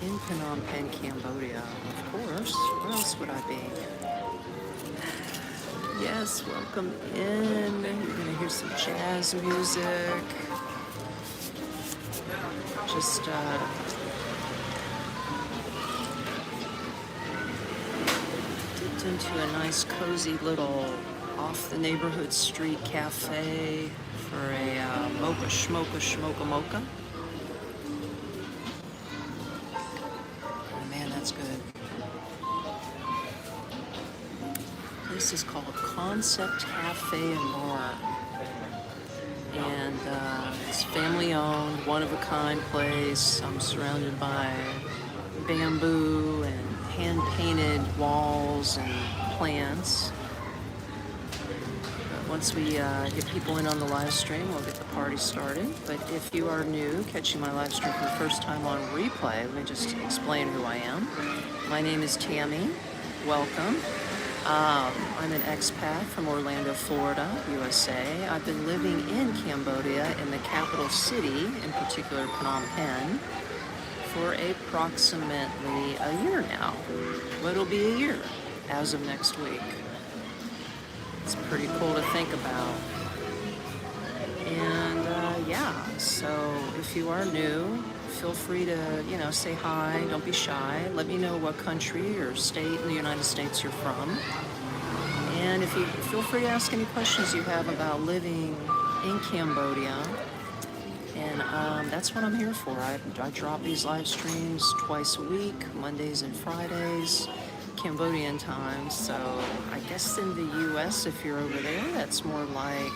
in Phnom Penh, Cambodia, of course. Where else would I be? Yes, welcome in. You're gonna hear some jazz music. Just dipped into a nice, cozy little off the neighborhood street cafe for a mocha. Oh man, that's good. This is called Concept Cafe and Bar. And it's family owned, one of a kind place. I'm surrounded by bamboo and hand painted walls and plants. But once we get people in on the live stream, we'll get the party started. But if you are new, catching my live stream for the first time on replay, let me just explain who I am. My name is Tami. Welcome. I'm an expat from Orlando, Florida, USA. I've been living in Cambodia, in the capital city, in particular Phnom Penh, for approximately a year now. Well, it'll be a year as of next week. It's pretty cool to think about. And yeah, so if you are new, feel free to, say hi, don't be shy. Let me know what country or state in the United States you're from. And if you feel free to ask any questions you have about living in Cambodia. And that's what I'm here for. I drop these live streams twice a week, Mondays and Fridays, Cambodian time. So I guess in the US, if you're over there, that's more like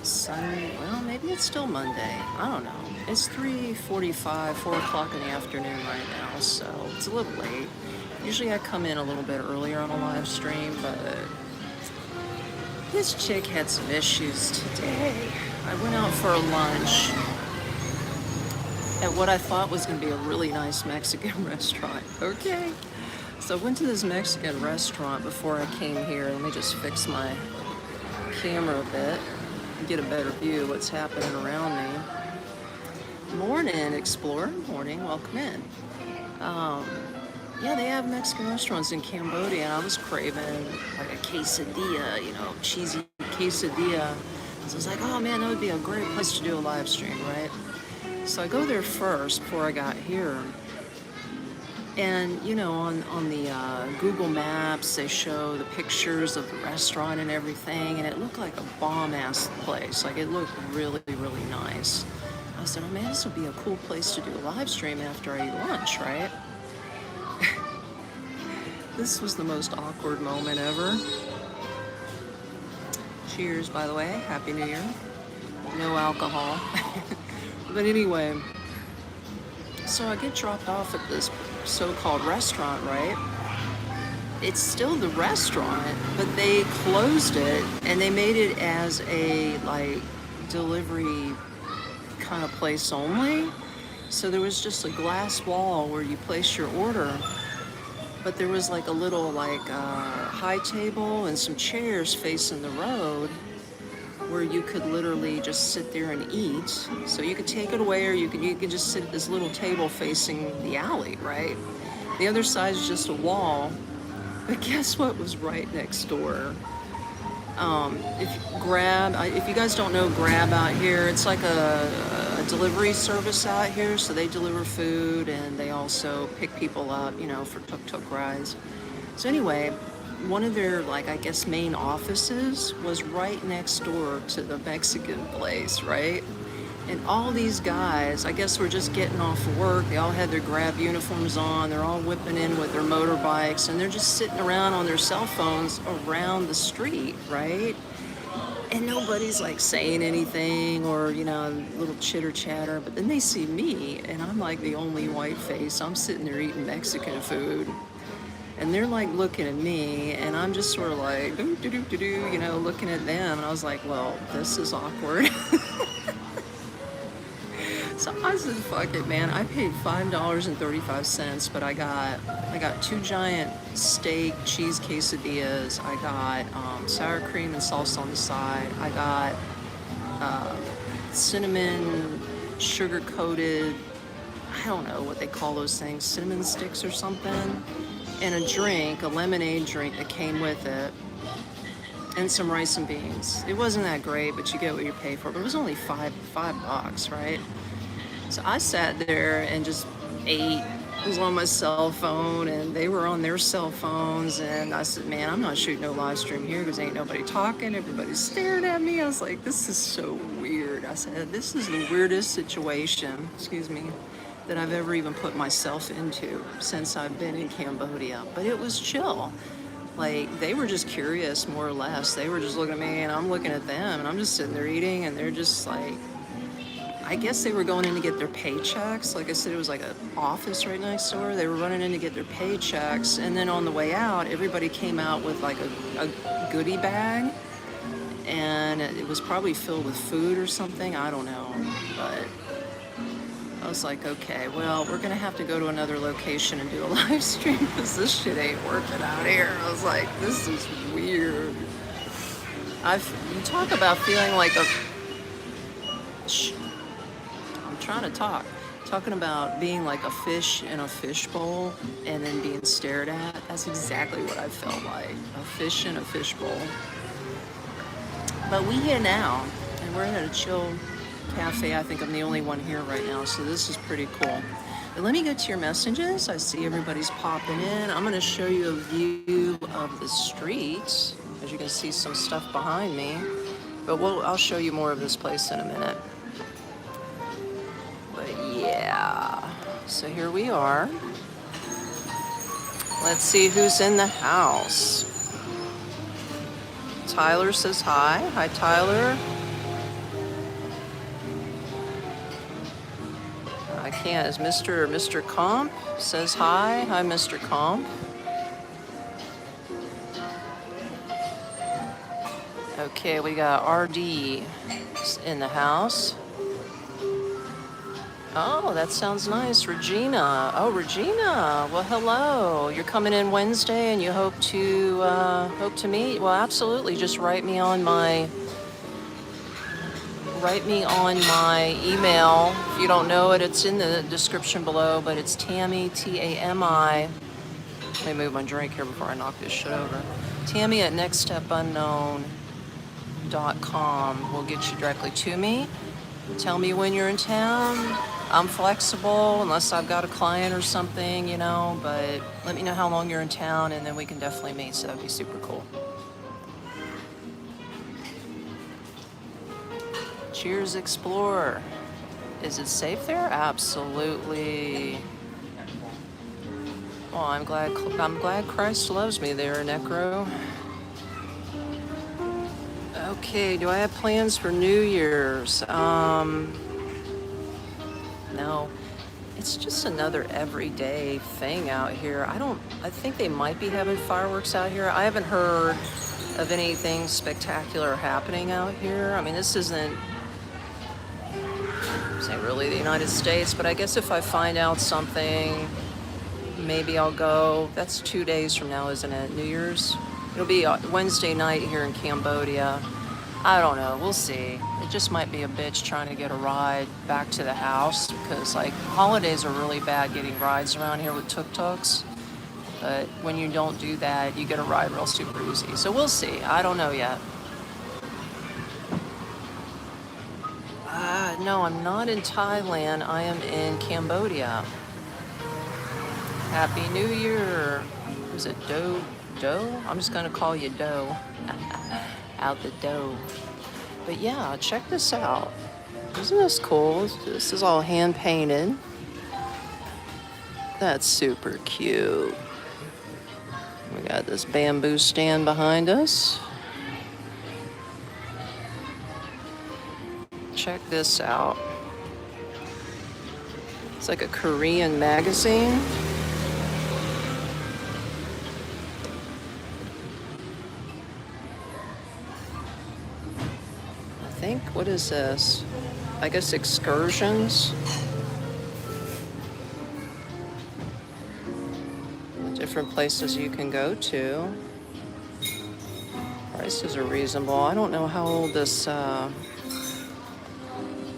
Sunday. Well, maybe it's still Monday. I don't know. It's 3:45, 4 o'clock in the afternoon right now, so it's a little late. Usually I come in a little bit earlier on a live stream, but this chick had some issues today. I went out for a lunch at what I thought was going to be a really nice Mexican restaurant. Okay. So I went to this Mexican restaurant before I came here. Let me just fix my camera a bit and get a better view of what's happening around me. Morning, Explorer. Morning, welcome in. Yeah, they have Mexican restaurants in Cambodia, and I was craving like a quesadilla, cheesy quesadilla. So I was like, oh man, that would be a great place to do a live stream, right? So I go there first before I got here. And, on the Google Maps, they show the pictures of the restaurant and everything, and it looked like a bomb-ass place. Like, it looked really, really nice. I said, oh man, this would be a cool place to do a live stream after I eat lunch, right? This was the most awkward moment ever. Cheers, by the way. Happy New Year. No alcohol. But anyway, so I get dropped off at this so-called restaurant, right? It's still the restaurant, but they closed it and they made it as a delivery kind of place only. So there was just a glass wall where you place your order, but there was like a little high table and some chairs facing the road where you could literally just sit there and eat. So you could take it away, or you could just sit at this little table facing the alley, right? The other side is just a wall. But guess what was right next door? If you guys don't know Grab out here, it's like a delivery service out here. So they deliver food and they also pick people up, for tuk-tuk rides. So anyway, one of their, main offices was right next door to the Mexican place, right? And all these guys, I guess, were just getting off of work. They all had their Grab uniforms on. They're all whipping in with their motorbikes, and they're just sitting around on their cell phones around the street, right? And nobody's saying anything or, little chitter chatter. But then they see me, and I'm like the only white face. I'm sitting there eating Mexican food. And they're looking at me, and I'm just sort of looking at them. And I was like, well, this is awkward. So I said, fuck it, man. I paid $5.35, but I got 2 giant steak cheese quesadillas. I got sour cream and salsa on the side. I got cinnamon sugar-coated, I don't know what they call those things, cinnamon sticks or something, and a drink, a lemonade drink that came with it, and some rice and beans. It wasn't that great, but you get what you pay for. But it was only $5, right? So I sat there and just ate. I was on my cell phone, and they were on their cell phones. And I said, man, I'm not shooting no live stream here because ain't nobody talking. Everybody's staring at me. I was like, this is so weird. I said, this is the weirdest situation, excuse me, that I've ever even put myself into since I've been in Cambodia. But it was chill. Like, they were just curious, more or less. They were just looking at me, and I'm looking at them, and I'm just sitting there eating, and they're just like, I guess they were going in to get their paychecks. Like I said, it was like an office right next door. They were running in to get their paychecks, and then on the way out, everybody came out with like a goodie bag, and it was probably filled with food or something. I don't know, but I was like, okay, well, we're gonna have to go to another location and do a live stream because this shit ain't working out here. I was like, this is weird. You talk about feeling like a... I'm trying to talk. Talking about being like a fish in a fishbowl and then being stared at. That's exactly what I felt like. A fish in a fishbowl. But we here now, and we're at a chill cafe. I think I'm the only one here right now, so this is pretty cool. But let me get to your messages. I see everybody's popping in. I'm going to show you a view of the streets. As you can see, some stuff behind me. But I'll show you more of this place in a minute. But yeah, so here we are. Let's see who's in the house. Tyler says hi. Hi, Tyler. I can't. Is Mr. Comp says hi. Hi, Mr. Comp. Okay, we got RD in the house. Oh, that sounds nice, Regina. Oh, Regina. Well, hello. You're coming in Wednesday, and you hope to meet. Well, absolutely. Just write me on my email. If you don't know it, it's in the description below. But it's Tami, Tami. Let me move my drink here before I knock this shit over. Tami at nextstepunknown.com will get you directly to me. Tell me when you're in town. I'm flexible unless I've got a client or something, you know, but let me know how long you're in town and then we can definitely meet, so that'd be super cool. Cheers, Explorer. Is it safe there? Absolutely. Well, I'm glad Christ loves me there, Necro. Okay, do I have plans for New Year's? No, it's just another everyday thing out here. I think they might be having fireworks out here. I haven't heard of anything spectacular happening out here. I mean, this isn't really the United States, but I guess if I find out something, maybe I'll go. That's 2 days from now, isn't it? New Year's? It'll be Wednesday night here in Cambodia. I don't know. We'll see. It just might be a bitch trying to get a ride back to the house because, like, holidays are really bad getting rides around here with tuk-tuks. But when you don't do that, you get a ride real super easy. So we'll see. I don't know yet. No, I'm not in Thailand. I am in Cambodia. Happy New Year. Is it Doe? I'm just going to call you Doe. Out the dough. But yeah, check this out. Isn't this cool? This is all hand painted. That's super cute. We got this bamboo stand behind us. Check this out. It's like a Korean magazine. What is this? I guess excursions. Different places you can go to. Prices are reasonable. I don't know how old this, let's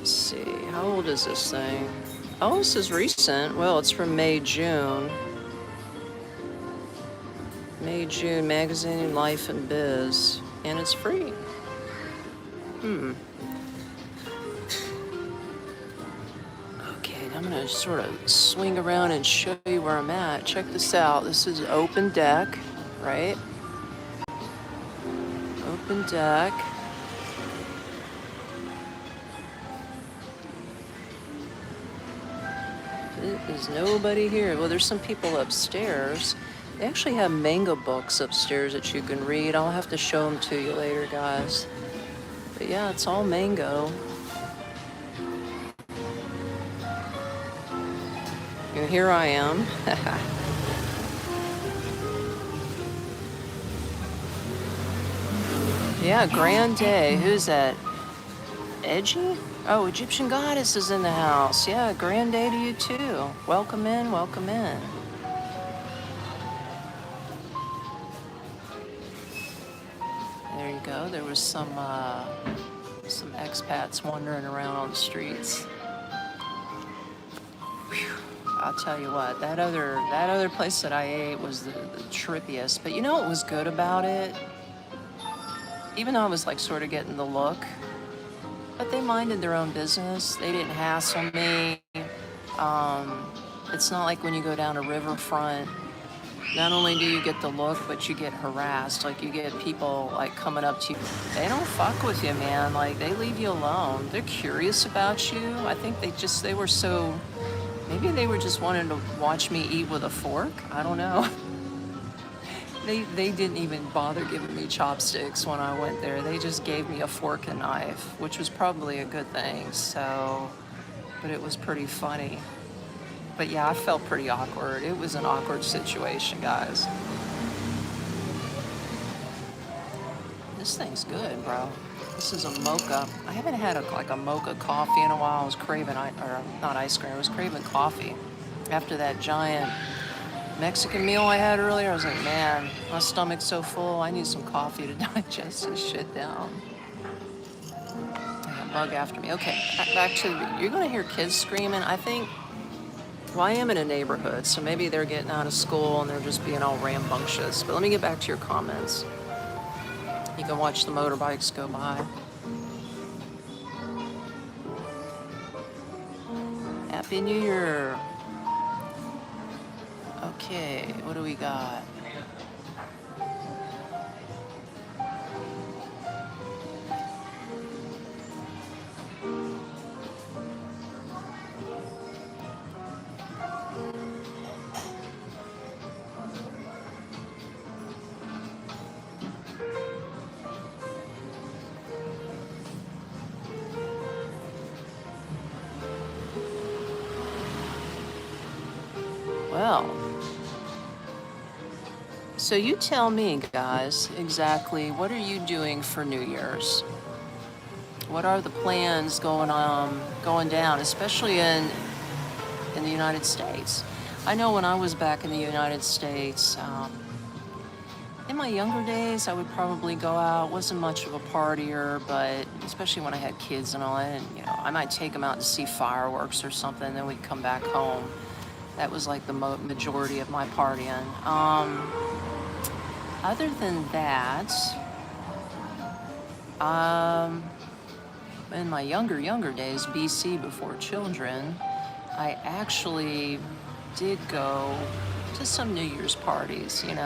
see, how old is this thing? Oh, this is recent. Well, it's from May, June. May, June, magazine, Life and Biz. And it's free. Okay, I'm gonna sort of swing around and show you where I'm at. Check this out. This is open deck, right? Open deck. There's nobody here. Well, there's some people upstairs. They actually have manga books upstairs that you can read. I'll have to show them to you later, guys. But yeah, it's all mango. And here I am. Yeah, grand day. Who's that? Edgy? Oh, Egyptian Goddess is in the house. Yeah, grand day to you too. Welcome in, welcome in. There you go. There was some expats wandering around on the streets. Whew. I'll tell you what, that other place that I ate was the trippiest. But you know what was good about it? Even though I was like sort of getting the look, but they minded their own business. They didn't hassle me. It's not like when you go down a riverfront, not only do you get the look, but you get harassed. Like you get people like coming up to you. They don't fuck with you, man. Like they leave you alone. They're curious about you. I think they were so, maybe they were just wanting to watch me eat with a fork. I don't know. They didn't even bother giving me chopsticks when I went there. They just gave me a fork and knife, which was probably a good thing. So, but it was pretty funny. But yeah, I felt pretty awkward. It was an awkward situation, guys. This thing's good, bro. This is a mocha. I haven't had a mocha coffee in a while. I was craving, or not ice cream, I was craving coffee. After that giant Mexican meal I had earlier, I was like, man, my stomach's so full, I need some coffee to digest this shit down. A bug after me. Okay, back to, you're gonna hear kids screaming. I think, well, I am in a neighborhood, so maybe they're getting out of school and they're just being all rambunctious. But let me get back to your comments. You can watch the motorbikes go by. Happy New Year. Okay, what do we got? Well, so you tell me, guys, exactly what are you doing for New Year's? What are the plans going down, especially in the United States? I know when I was back in the United States, in my younger days, I would probably go out. Wasn't much of a partier, but especially when I had kids and all that, and I might take them out to see fireworks or something. Then we'd come back home. That was like the majority of my partying. Other than that, in my younger days, BC, before children, I actually did go to some New Year's parties, doing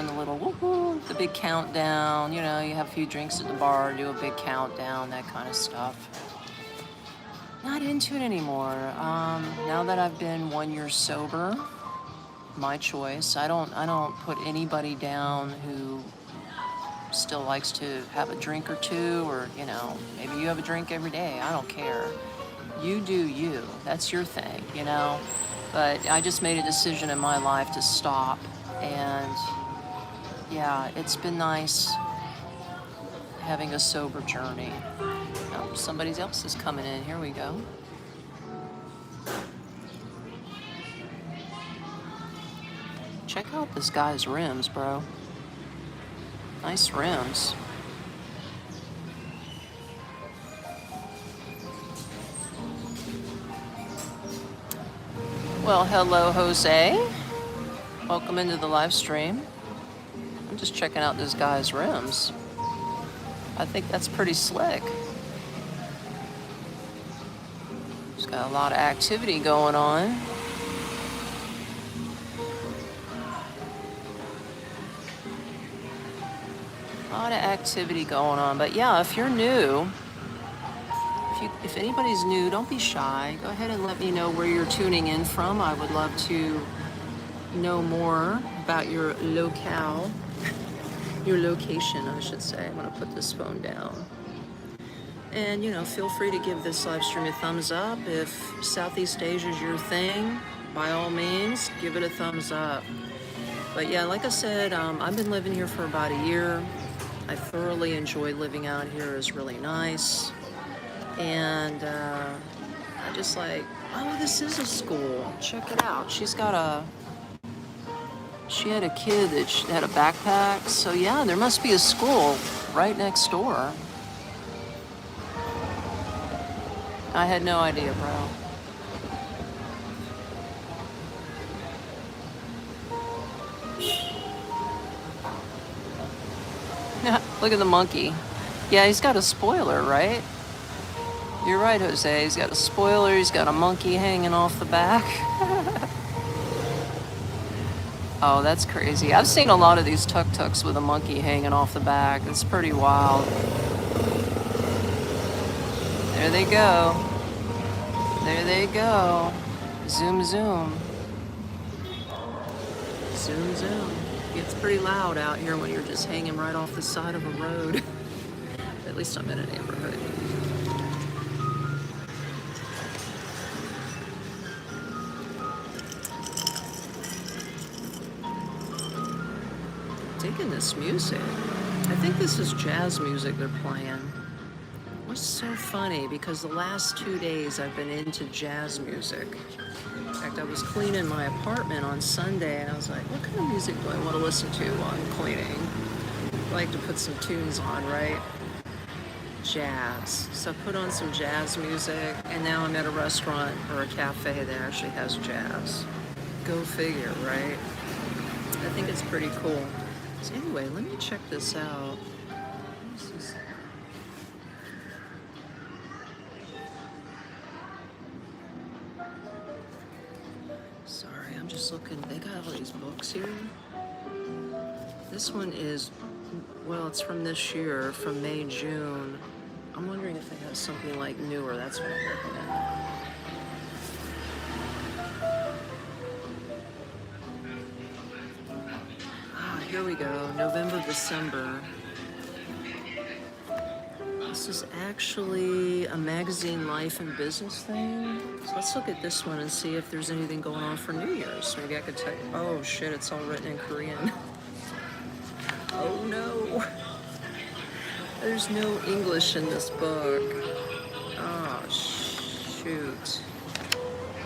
the little woo-hoo, the big countdown, you have a few drinks at the bar, do a big countdown, that kind of stuff. Not into it anymore. Now that I've been 1 year sober, my choice. I don't put anybody down who still likes to have a drink or two, or maybe you have a drink every day. I don't care. You do you. That's your thing, But I just made a decision in my life to stop, and yeah, it's been nice having a sober journey. Oh, somebody else is coming in. Here we go. Check out this guy's rims, bro. Nice rims. Well, hello, Jose. Welcome into the live stream. I'm just checking out this guy's rims. I think that's pretty slick. He's got a lot of activity going on. A lot of activity going on. But yeah, if you're new, if anybody's new, don't be shy. Go ahead and let me know where you're tuning in from. I would love to know more about your locale, your location, I should say. I'm gonna put this phone down. And feel free to give this live stream a thumbs up. If Southeast Asia is your thing, by all means, give it a thumbs up. But yeah, like I said, I've been living here for about a year. I thoroughly enjoy living out here. It's really nice. And I just like, oh, this is a school. Check it out. She had a kid that had a backpack. So yeah, there must be a school right next door. I had no idea, bro. Look at the monkey. Yeah, he's got a spoiler, right? You're right, Jose. He's got a spoiler. He's got a monkey hanging off the back. Oh, that's crazy. I've seen a lot of these tuk-tuks with a monkey hanging off the back. It's pretty wild. There they go. There they go. Zoom, zoom. Zoom, zoom. It's pretty loud out here when you're just hanging right off the side of a road. At least I'm in a neighborhood. Digging this music. I think this is jazz music they're playing. What's so funny, because the last 2 days I've been into jazz music. In fact, I was cleaning my apartment on Sunday and I was like, what kind of music do I want to listen to while I'm cleaning? I like to put some tunes on, right? Jazz. So I put on some jazz music and now I'm at a restaurant or a cafe that actually has jazz. Go figure, right? I think it's pretty cool. So anyway, let me check this out. Sorry, I'm just looking. They got all these books here. This one is, well, it's from this year, from May, June. I'm wondering if they have something like newer. That's what I'm looking at. Here we go, November, December. This is actually a magazine life and business thing. So let's look at this one and see if there's anything going on for New Year's. Maybe I could tell you. Oh shit, it's all written in Korean. Oh no. There's no English in this book. Oh shoot.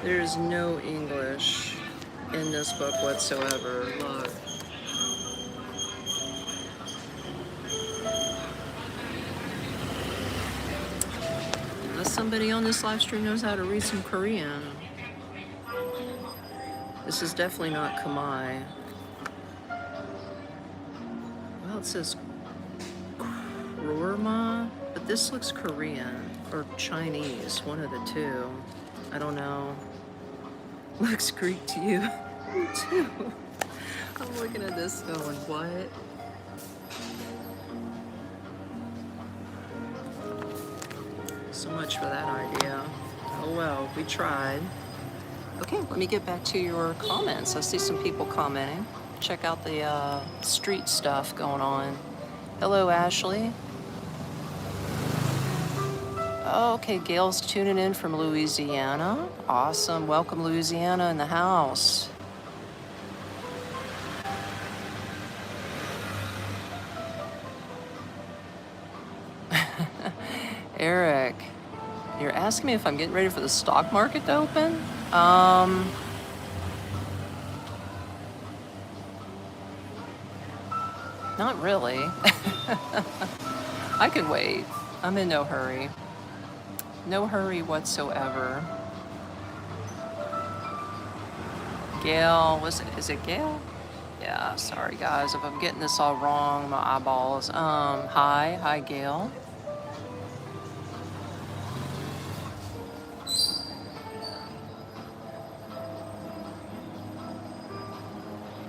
There's no English in this book whatsoever. Look. Somebody on this live stream knows how to read some Korean. This is definitely not Khmer. Well, it says Kurma, but this looks Korean or Chinese, one of the two. I don't know. Looks Greek to you? Me too. I'm looking at this going, what? So much for that idea. Oh well, we tried. Okay, let me get back to your comments. I see some people commenting. Check out the street stuff going on. Hello, Ashley. Oh, okay, Gail's tuning in from Louisiana. Awesome. Welcome, Louisiana, in the house. Eric, you're asking me if I'm getting ready for the stock market to open? Not really. I can wait. I'm in no hurry. No hurry whatsoever. Gail, is it Gail? Yeah, sorry guys if I'm getting this all wrong, my eyeballs. Hi Gail.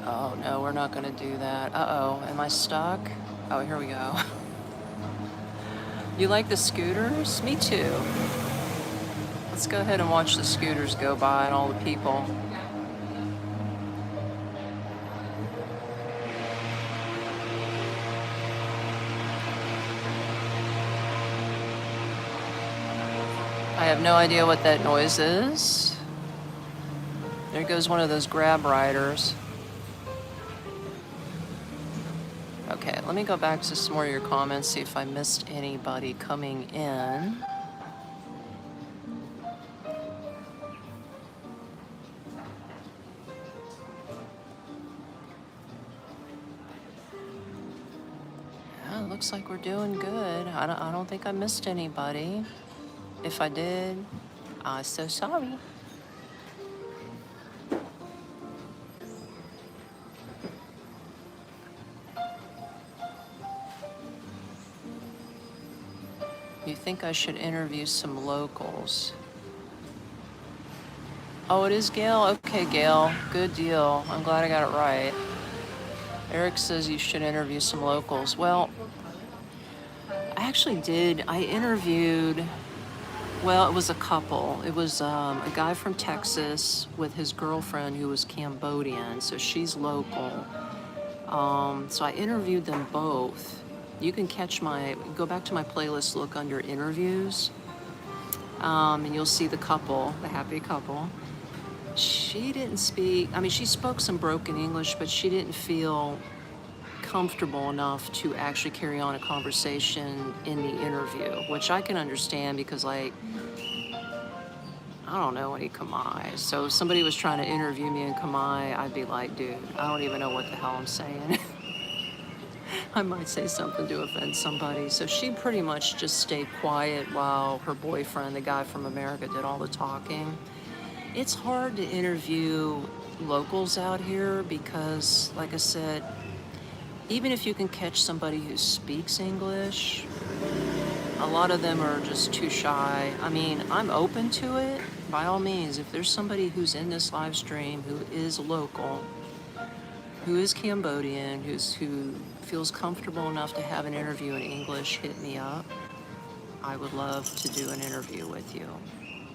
Oh no, we're not gonna do that. Uh-oh, am I stuck? Oh, here we go. You like the scooters? Me too. Let's go ahead and watch the scooters go by and all the people. I have no idea what that noise is. There goes one of those grab riders. Okay, let me go back to some more of your comments, see if I missed anybody coming in. Yeah, it looks like we're doing good. I don't think I missed anybody. If I did, I'm so sorry. You think I should interview some locals? Oh, it is Gail? Okay, Gail. Good deal. I'm glad I got it right. Eric says you should interview some locals. Well, I actually did. I interviewed, well, it was a couple. It was a guy from Texas with his girlfriend who was Cambodian, so she's local. So I interviewed them both. You can go back to my playlist, look under interviews, and you'll see the couple, the happy couple. She didn't speak, I mean, she spoke some broken English, but she didn't feel comfortable enough to actually carry on a conversation in the interview, which I can understand because, like, I don't know any Khmer. So if somebody was trying to interview me in Khmer, I'd be like, dude, I don't even know what the hell I'm saying. I might say something to offend somebody. So she pretty much just stayed quiet while her boyfriend, the guy from America, did all the talking. It's hard to interview locals out here because, like I said, even if you can catch somebody who speaks English, a lot of them are just too shy. I mean, I'm open to it. By all means, if there's somebody who's in this live stream who is local, who is Cambodian, who feels comfortable enough to have an interview in English, hit me up. I would love to do an interview with you.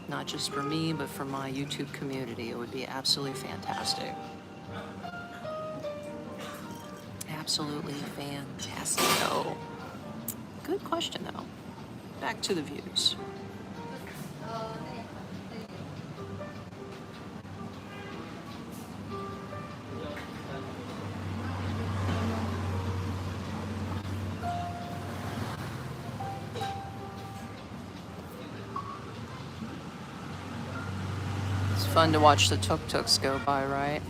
Not just for me, but for my YouTube community. It would be absolutely fantastic. Absolutely fantastic. Oh, good question though. Back to the views. It's fun to watch the tuk-tuks go by, right?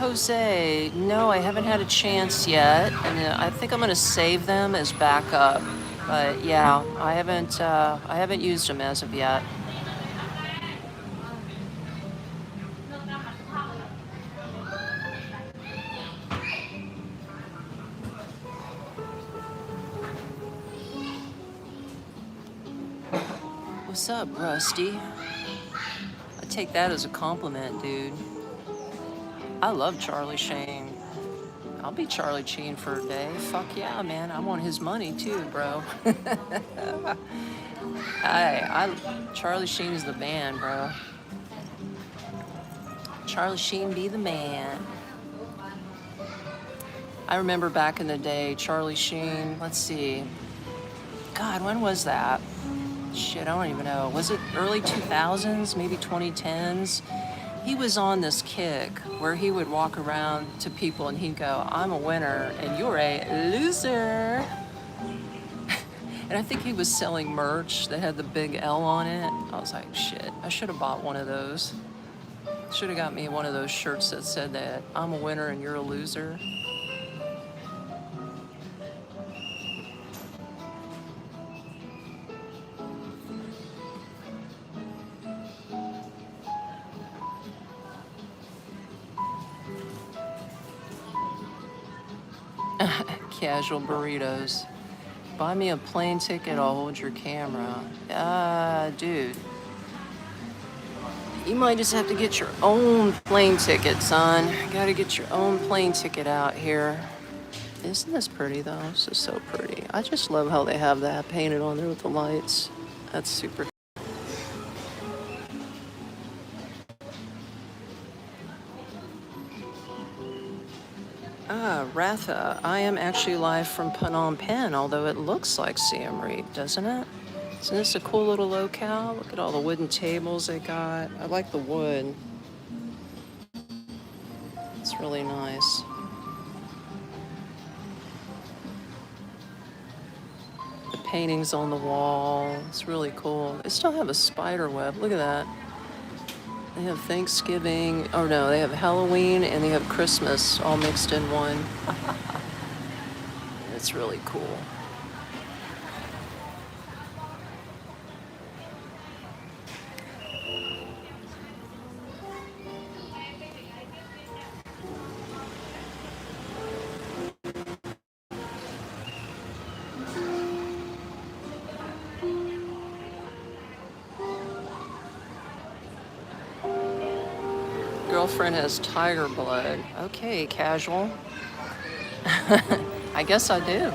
Jose, no, I haven't had a chance yet, and I think I'm gonna save them as backup. But yeah, I haven't used them as of yet. What's up, Rusty? I take that as a compliment, dude. I love Charlie Sheen. I'll be Charlie Sheen for a day. Fuck yeah, man. I want his money too, bro. Charlie Sheen's the man, bro. Charlie Sheen be the man. I remember back in the day, Charlie Sheen, let's see. God, when was that? Shit, I don't even know. Was it early 2000s, maybe 2010s? He was on this kick where he would walk around to people and he'd go, I'm a winner and you're a loser. And I think he was selling merch that had the big L on it. I was like, shit, I should have bought one of those. Should have got me one of those shirts that said that, I'm a winner and you're a loser. casual burritos. Buy me a plane ticket, I'll hold your camera. Dude. You might just have to get your own plane ticket, son. You gotta get your own plane ticket out here. Isn't this pretty, though? This is so pretty. I just love how they have that painted on there with the lights. That's super. Ratha, I am actually live from Phnom Penh, although it looks like Siem Reap, doesn't it? Isn't this a cool little locale? Look at all the wooden tables they got. I like the wood. It's really nice. The paintings on the wall. It's really cool. They still have a spider web. Look at that. They have Thanksgiving. Oh no, they have Halloween and they have Christmas all mixed in one. It's really cool. Girlfriend has tiger blood. Okay, casual. I guess I do.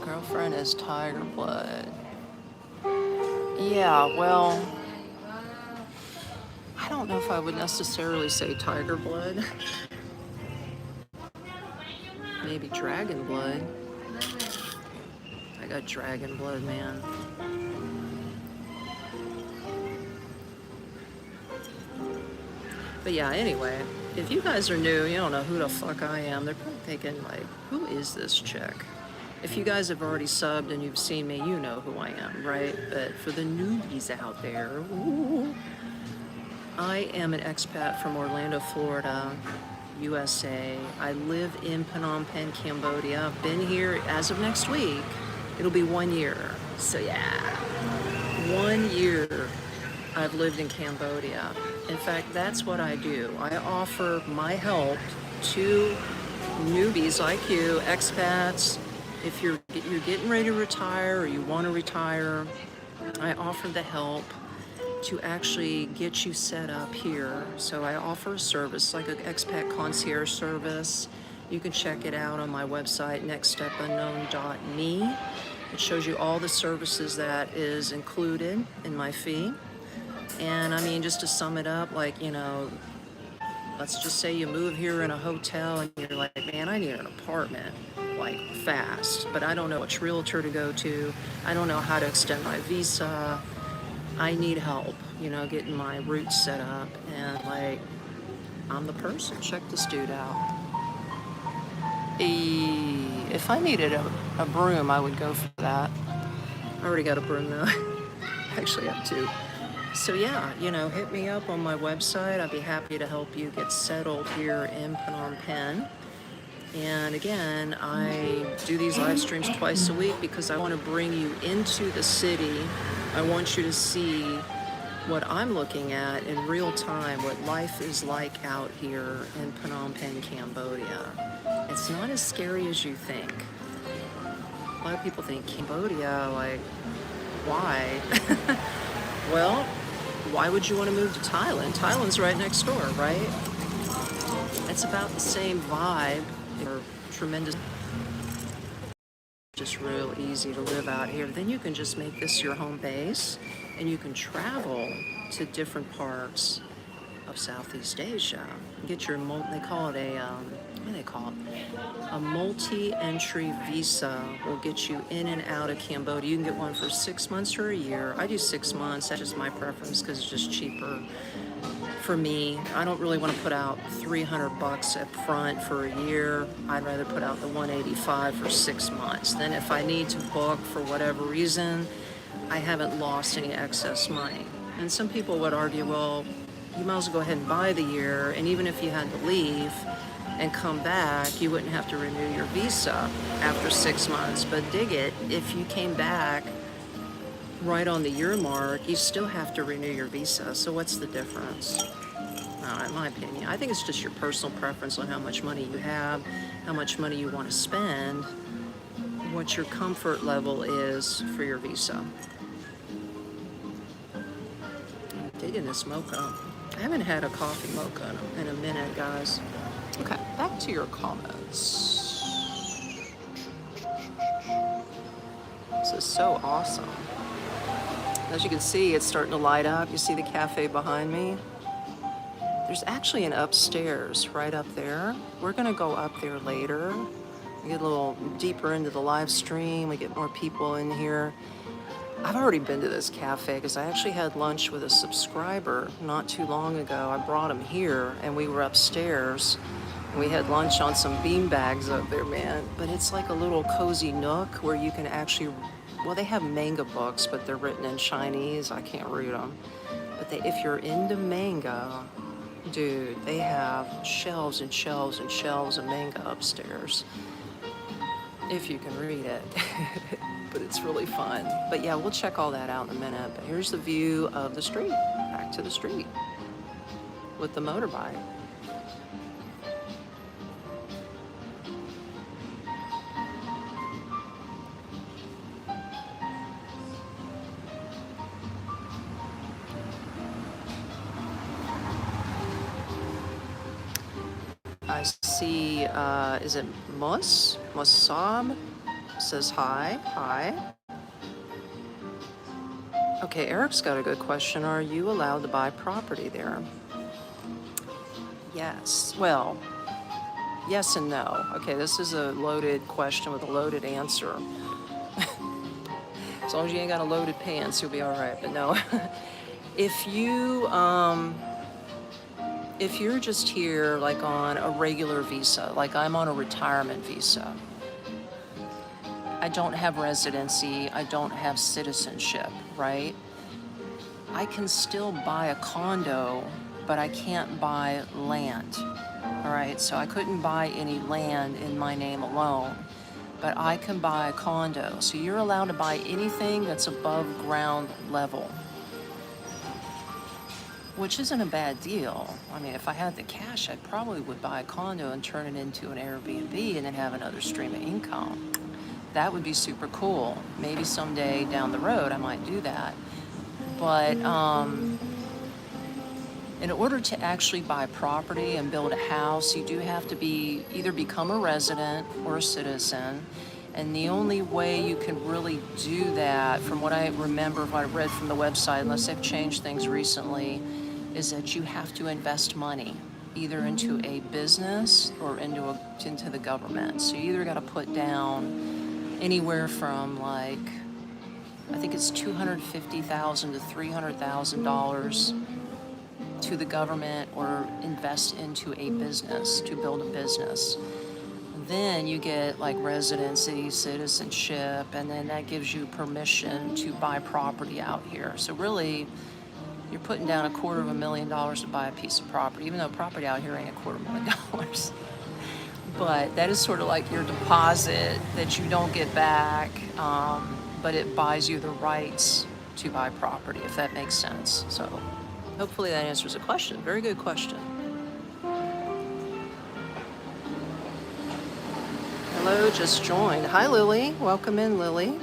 Girlfriend has tiger blood. Yeah, well, I don't know if I would necessarily say tiger blood. Maybe dragon blood. I got dragon blood, man. But yeah, anyway, if you guys are new, you don't know who the fuck I am, they're probably thinking, like, who is this chick? If you guys have already subbed and you've seen me, you know who I am, right? But for the newbies out there, ooh, I am an expat from Orlando, Florida, USA. I live in Phnom Penh, Cambodia. I've been here as of next week. It'll be 1 year. So yeah, 1 year I've lived in Cambodia. In fact, that's what I do. I offer my help to newbies like you, expats. If you're getting ready to retire or you want to retire, I offer the help to actually get you set up here. So I offer a service like an expat concierge service. You can check it out on my website, nextstepunknown.me. It shows you all the services that is included in my fee. And I mean, just to sum it up, like, you know, let's just say you move here in a hotel and you're like, man, I need an apartment, like, fast, but I don't know which realtor to go to. I don't know how to extend my visa. I need help, you know, getting my roots set up. And, like, I'm the person. Check this dude out. If I needed a broom, I would go for that. I already got a broom, though. Actually, I have two. So yeah, you know, hit me up on my website. I'd be happy to help you get settled here in Phnom Penh. And again, I do these live streams twice a week because I want to bring you into the city. I want you to see what I'm looking at in real time, what life is like out here in Phnom Penh, Cambodia. It's not as scary as you think. A lot of people think Cambodia, like, why? Well, why would you want to move to Thailand? Thailand's right next door, right? It's about the same vibe. They're tremendous. Just real easy to live out here. Then you can just make this your home base and you can travel to different parts of Southeast Asia. Get your, they call it a, what do they call it? A multi-entry visa will get you in and out of Cambodia. You can get one for 6 months or a year. I do 6 months. That's just my preference because it's just cheaper for me. I don't really want to put out $300 up front for a year. I'd rather put out the $185 for 6 months. Then if I need to book for whatever reason, I haven't lost any excess money. And some people would argue, well, you might as well go ahead and buy the year, and even if you had to leave and come back, you wouldn't have to renew your visa after 6 months. But dig it, if you came back right on the year mark, you still have to renew your visa. So what's the difference? in my opinion. I think it's just your personal preference on how much money you have, how much money you want to spend, what your comfort level is for your visa. I'm digging this mocha. I haven't had a coffee mocha in a minute, guys. Okay, back to your comments. This is so awesome. As you can see, it's starting to light up. You see the cafe behind me? There's actually an upstairs right up there. We're gonna go up there later. We get a little deeper into the live stream. We get more people in here. I've already been to this cafe because I actually had lunch with a subscriber not too long ago. I brought him here and we were upstairs. And we had lunch on some bean bags up there, man. But it's like a little cozy nook where you can actually, well, they have manga books, but they're written in Chinese. I can't read them. But if you're into manga, dude, they have shelves and shelves and shelves of manga upstairs. If you can read it. But it's really fun. But yeah, we'll check all that out in a minute. But here's the view of the street, back to the street with the motorbike. I see, is it Mossab says hi. Hi. Okay, Eric's got a good question. Are you allowed to buy property there? Yes. Well, yes and no. Okay, this is a loaded question with a loaded answer. As long as you ain't got a loaded pants, you'll be all right. But no, if you're just here like on a regular visa, like I'm on a retirement visa, I don't have residency, I don't have citizenship, right? I can still buy a condo, but I can't buy land, all right? So I couldn't buy any land in my name alone, but I can buy a condo. So you're allowed to buy anything that's above ground level, which isn't a bad deal. I mean, if I had the cash, I probably would buy a condo and turn it into an Airbnb and then have another stream of income. That would be super cool. Maybe someday down the road I might do that. But in order to actually buy property and build a house, you do have to either become a resident or a citizen. And the only way you can really do that, from what I remember, what I read from the website, unless they've changed things recently, is that you have to invest money either into a business or into the government. So you either got to put down anywhere from like, I think it's $250,000 to $300,000 to the government, or invest into a business to build a business. Then you get like residency, citizenship, and then that gives you permission to buy property out here. So really, you're putting down $250,000 to buy a piece of property, even though property out here ain't $250,000. But that is sort of like your deposit that you don't get back, but it buys you the rights to buy property, if that makes sense. So hopefully that answers the question. Very good question. Hello, just joined. Hi, Lily. Welcome in, Lily.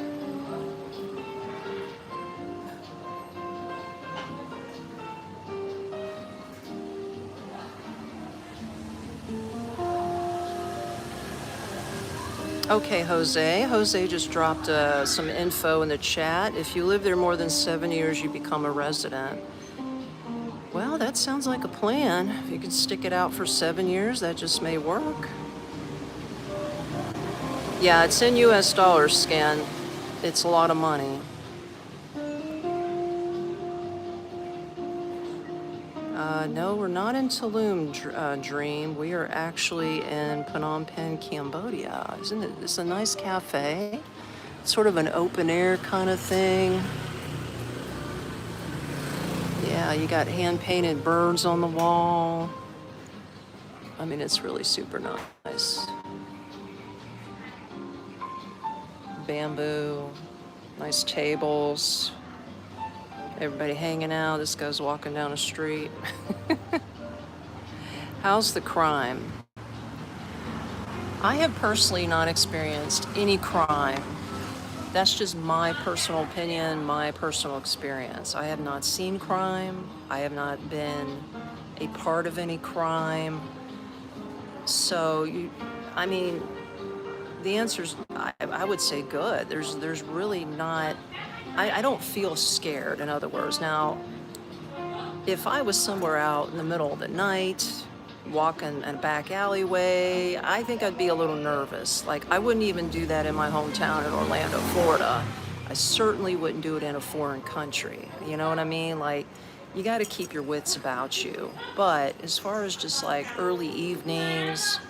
Okay, Jose. Jose just dropped some info in the chat. If you live there more than 7 years, you become a resident. Well, that sounds like a plan. If you could stick it out for 7 years, that just may work. Yeah, it's in US dollars, Scan. It's a lot of money. No, we're not in Tulum, Dream. We are actually in Phnom Penh, Cambodia. Isn't it? It's a nice cafe. It's sort of an open air kind of thing. Yeah, you got hand-painted birds on the wall. I mean, it's really super nice. Bamboo, nice tables. Everybody hanging out. This guy's walking down the street. How's the crime? I have personally not experienced any crime. That's just my personal opinion, my personal experience. I have not seen crime. I have not been a part of any crime. So I mean, the answer's, I would say good. There's really not, I don't feel scared, in other words. Now, if I was somewhere out in the middle of the night, walking in a back alleyway, I think I'd be a little nervous. Like, I wouldn't even do that in my hometown in Orlando, Florida. I certainly wouldn't do it in a foreign country. You know what I mean? Like, you got to keep your wits about you. But as far as just like early evenings,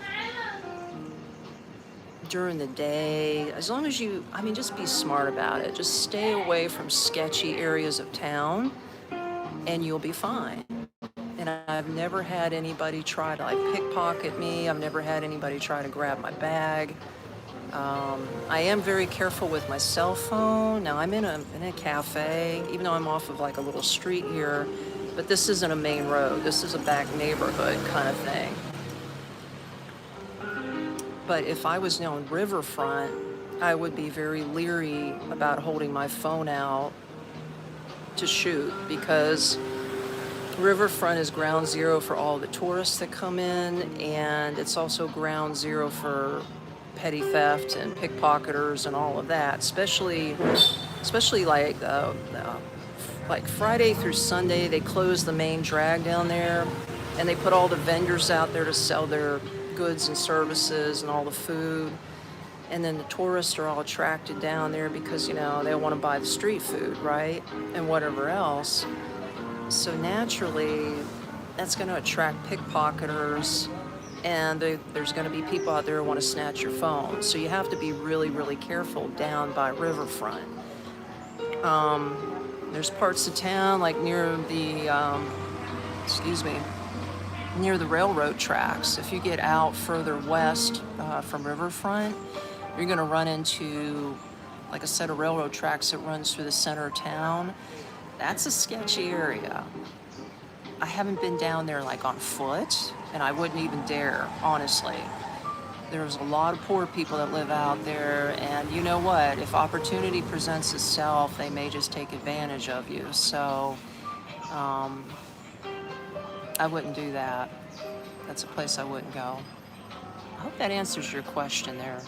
during the day, as long as you, I mean, just be smart about it. Just stay away from sketchy areas of town and you'll be fine. And I've never had anybody try to like pickpocket me. I've never had anybody try to grab my bag. I am very careful with my cell phone. Now I'm in a cafe, even though I'm off of like a little street here, but this isn't a main road. This is a back neighborhood kind of thing. But if I was on riverfront, I would be very leery about holding my phone out to shoot, because riverfront is ground zero for all the tourists that come in, and it's also ground zero for petty theft and pickpocketers and all of that, especially like Friday through Sunday, they close the main drag down there, and they put all the vendors out there to sell their goods and services and all the food. And then the tourists are all attracted down there because, you know, they want to buy the street food, right? And whatever else. So naturally, that's going to attract pickpocketers, and there's going to be people out there who want to snatch your phone. So you have to be really, really careful down by riverfront. There's parts of town like near the, near the railroad tracks. If you get out further west from riverfront, you're going to run into like a set of railroad tracks that runs through the center of town. That's a sketchy area. I haven't been down there like on foot, and I wouldn't even dare, honestly. There's a lot of poor people that live out there, and you know what? If opportunity presents itself, they may just take advantage of you. So I wouldn't do that. That's a place I wouldn't go. I hope that answers your question there.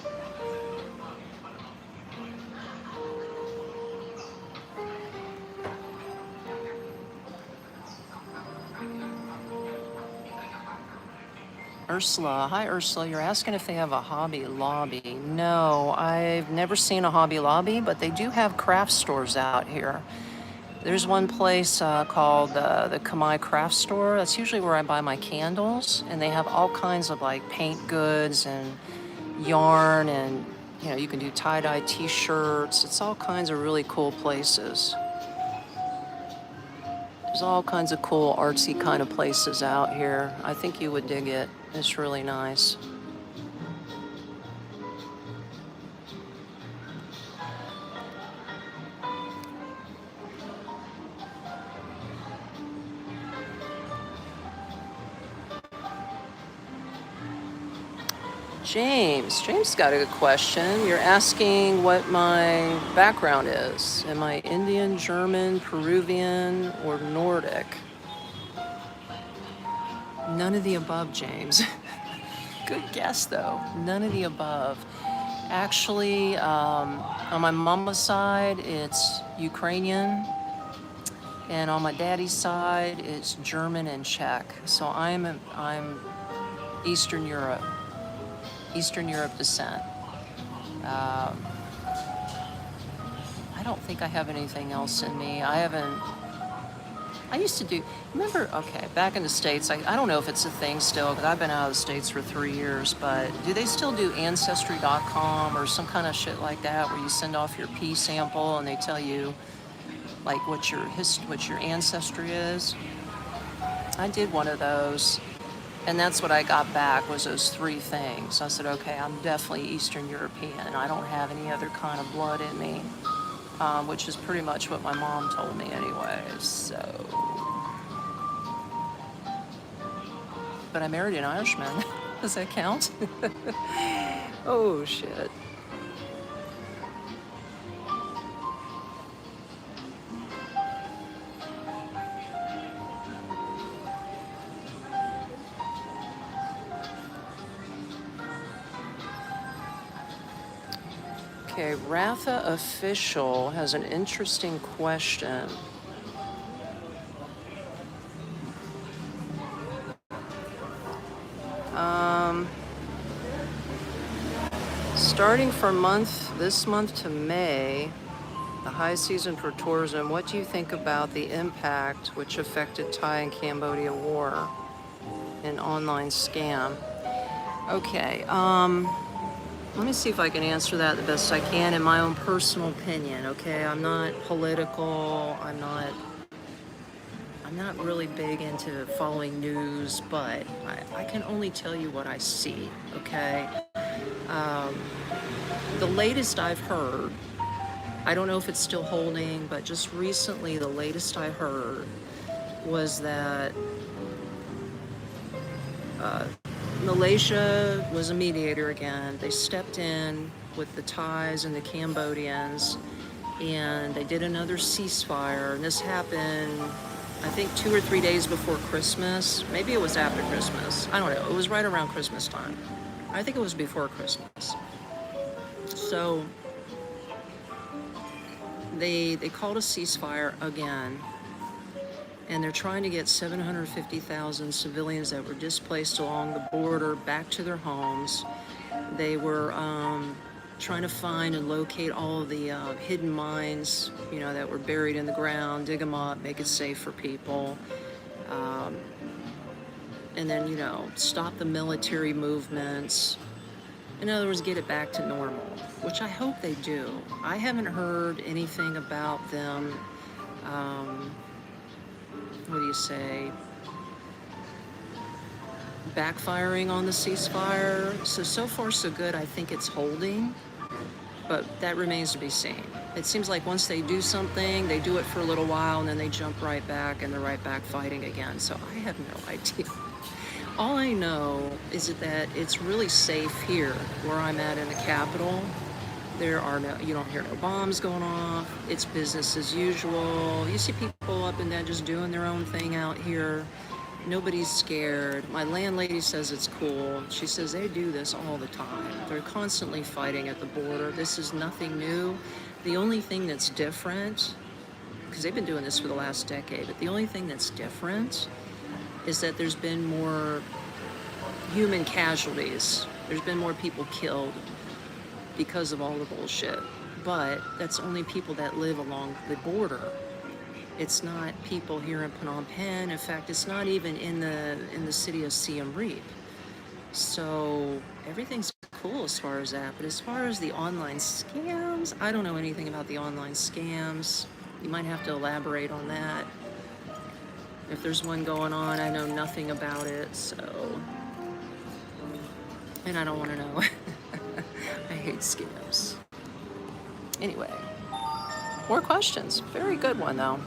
Ursula. Hi, Ursula. You're asking if they have a Hobby Lobby. No, I've never seen a Hobby Lobby, but they do have craft stores out here. There's one place called the Khmer Craft Store. That's usually where I buy my candles, and they have all kinds of like paint goods and yarn, and you know, you can do tie-dye t-shirts. It's all kinds of really cool places. There's all kinds of cool artsy kind of places out here. I think you would dig it. It's really nice. James got a good question. You're asking what my background is. Am I Indian, German, Peruvian, or Nordic? None of the above, James. Good guess, though. None of the above. Actually, on my mama's side, it's Ukrainian. And on my daddy's side, it's German and Czech. So I'm Eastern Europe descent. I don't think I have anything else in me. I used to do, remember, okay, back in the States, I don't know if it's a thing still, because I've been out of the States for 3 years, but do they still do Ancestry.com or some kind of shit like that, where you send off your pee sample and they tell you, like, what your ancestry is? I did one of those, and that's what I got back, was those 3 things. I said, okay, I'm definitely Eastern European. I don't have any other kind of blood in me. Which is pretty much what my mom told me anyway, so. but I married an Irishman. Does that count? Oh, shit. Okay, Ratha Official has an interesting question. Starting from this month to May, the high season for tourism, what do you think about the impact which affected Thai and Cambodia war, an online scam? Okay, let me see if I can answer that the best I can in my own personal opinion, okay? I'm not political, I'm not really big into following news, but I can only tell you what I see, okay? The latest I've heard, I don't know if it's still holding, but just recently the latest I heard was that Malaysia was a mediator again. They stepped in with the Thais and the Cambodians, and they did another ceasefire, and this happened, I think 2 or 3 days before Christmas. Maybe it was after Christmas. I don't know. It was right around Christmas time. I think it was before Christmas. So they called a ceasefire again, and they're trying to get 750,000 civilians that were displaced along the border back to their homes. They were trying to find and locate all of the hidden mines, you know, that were buried in the ground, dig them up, make it safe for people. And then, you know, stop the military movements. In other words, get it back to normal, which I hope they do. I haven't heard anything about them, what do you say, backfiring on the ceasefire. So far so good. I think it's holding, but that remains to be seen. It seems like once they do something, they do it for a little while, and then they jump right back, and they're right back fighting again. So I have no idea. All I know is that it's really safe here where I'm at in the capital. There are you don't hear no bombs going off. It's business as usual. You see people up and down just doing their own thing out here. Nobody's scared. My landlady says it's cool. She says they do this all the time. They're constantly fighting at the border. This is nothing new. The only thing that's different, because they've been doing this for the last decade, but the only thing that's different is that there's been more human casualties. There's been more people killed because of all the bullshit. But that's only people that live along the border. It's not people here in Phnom Penh. In fact, it's not even in the city of Siem Reap. So everything's cool as far as that. But as far as the online scams, I don't know anything about the online scams. You might have to elaborate on that. If there's one going on, I know nothing about it, so. And I don't want to know. I hate scams. Anyway, more questions. Very good one, though.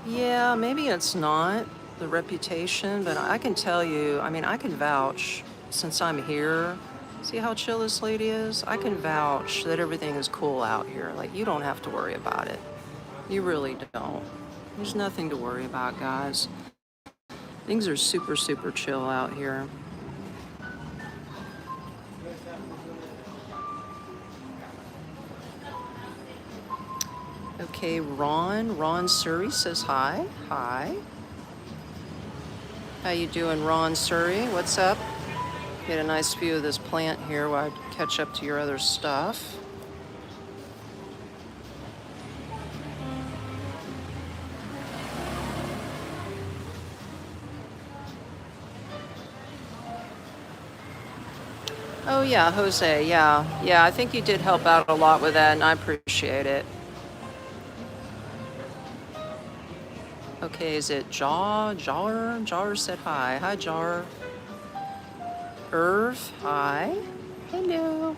Yeah, maybe it's not the reputation, but I can tell you, I mean, I can vouch since I'm here. See how chill this lady is? I can vouch that everything is cool out here. Like, you don't have to worry about it. You really don't. There's nothing to worry about, guys. Things are super, super chill out here. Okay, Ron Surrey says hi. Hi. How you doing, Ron Surrey? What's up? Get a nice view of this plant here while I catch up to your other stuff. Oh yeah, Jose, yeah, I think you did help out a lot with that, and I appreciate it. Okay, is it Jar? Jar said hi. Hi, Jar. Irv, hi. Hello.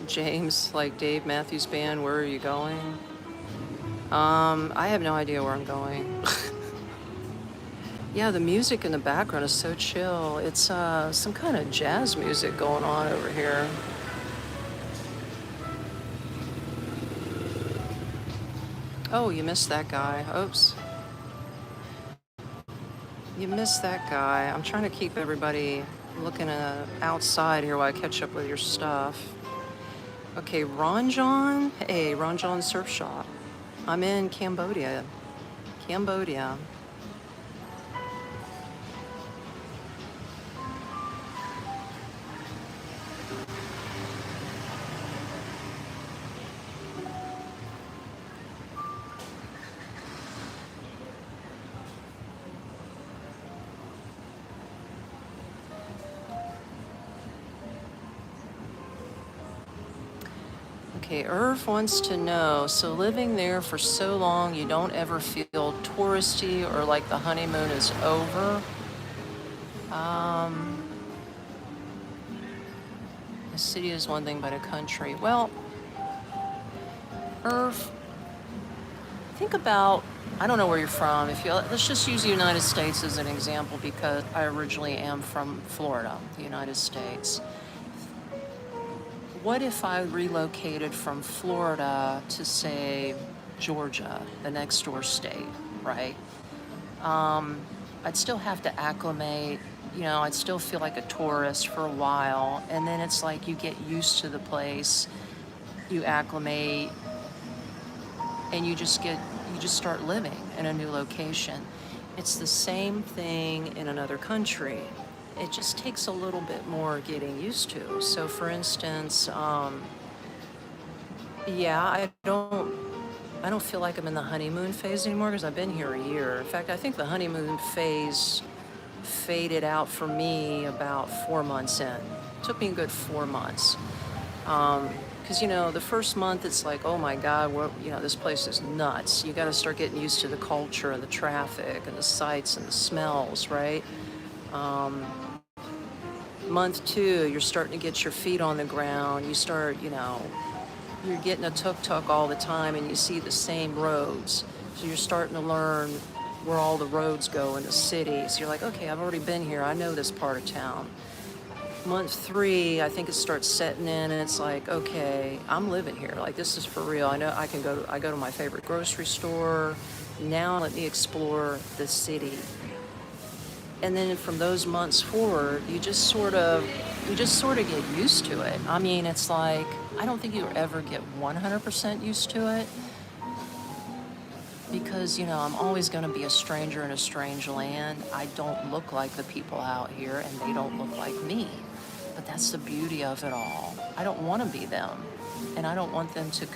James, like Dave Matthews Band, where are you going? I have no idea where I'm going. Yeah, the music in the background is so chill. It's some kind of jazz music going on over here. Oh, you missed that guy. Oops. You missed that guy. I'm trying to keep everybody looking outside here while I catch up with your stuff. Okay, Ranjan. Hey, Ranjan Surf Shop. I'm in Cambodia. Cambodia. Okay, Irv wants to know, so living there for so long, you don't ever feel touristy or like the honeymoon is over? Um, a city is one thing, but a country. Well, Irv, think about, I don't know where you're from. If you let's just use the United States as an example because I originally am from Florida, the United States. What if I relocated from Florida to, say, Georgia, the next door state, right? I'd still have to acclimate, I'd still feel like a tourist for a while. And then it's like you get used to the place, you acclimate, and you just start living in a new location. It's the same thing in another country. It just takes a little bit more getting used to. So for instance, yeah, I don't feel like I'm in the honeymoon phase anymore because I've been here a year. In fact, I think the honeymoon phase faded out for me about 4 months in. It took me a good 4 months. Because, the first month it's like, oh my God, this place is nuts. You got to start getting used to the culture and the traffic and the sights and the smells, right? Month 2, you're starting to get your feet on the ground. You start, you're getting a tuk-tuk all the time and you see the same roads. So you're starting to learn where all the roads go in the city. So you're like, okay, I've already been here. I know this part of town. Month 3, I think it starts setting in and it's like, okay, I'm living here. Like, this is for real. I know I go to my favorite grocery store. Now let me explore the city. And then from those months forward, you just sort of get used to it. I mean, it's like, I don't think you ever get 100% used to it because, I'm always going to be a stranger in a strange land. I don't look like the people out here and they don't look like me. But that's the beauty of it all. I don't want to be them. And I don't want them to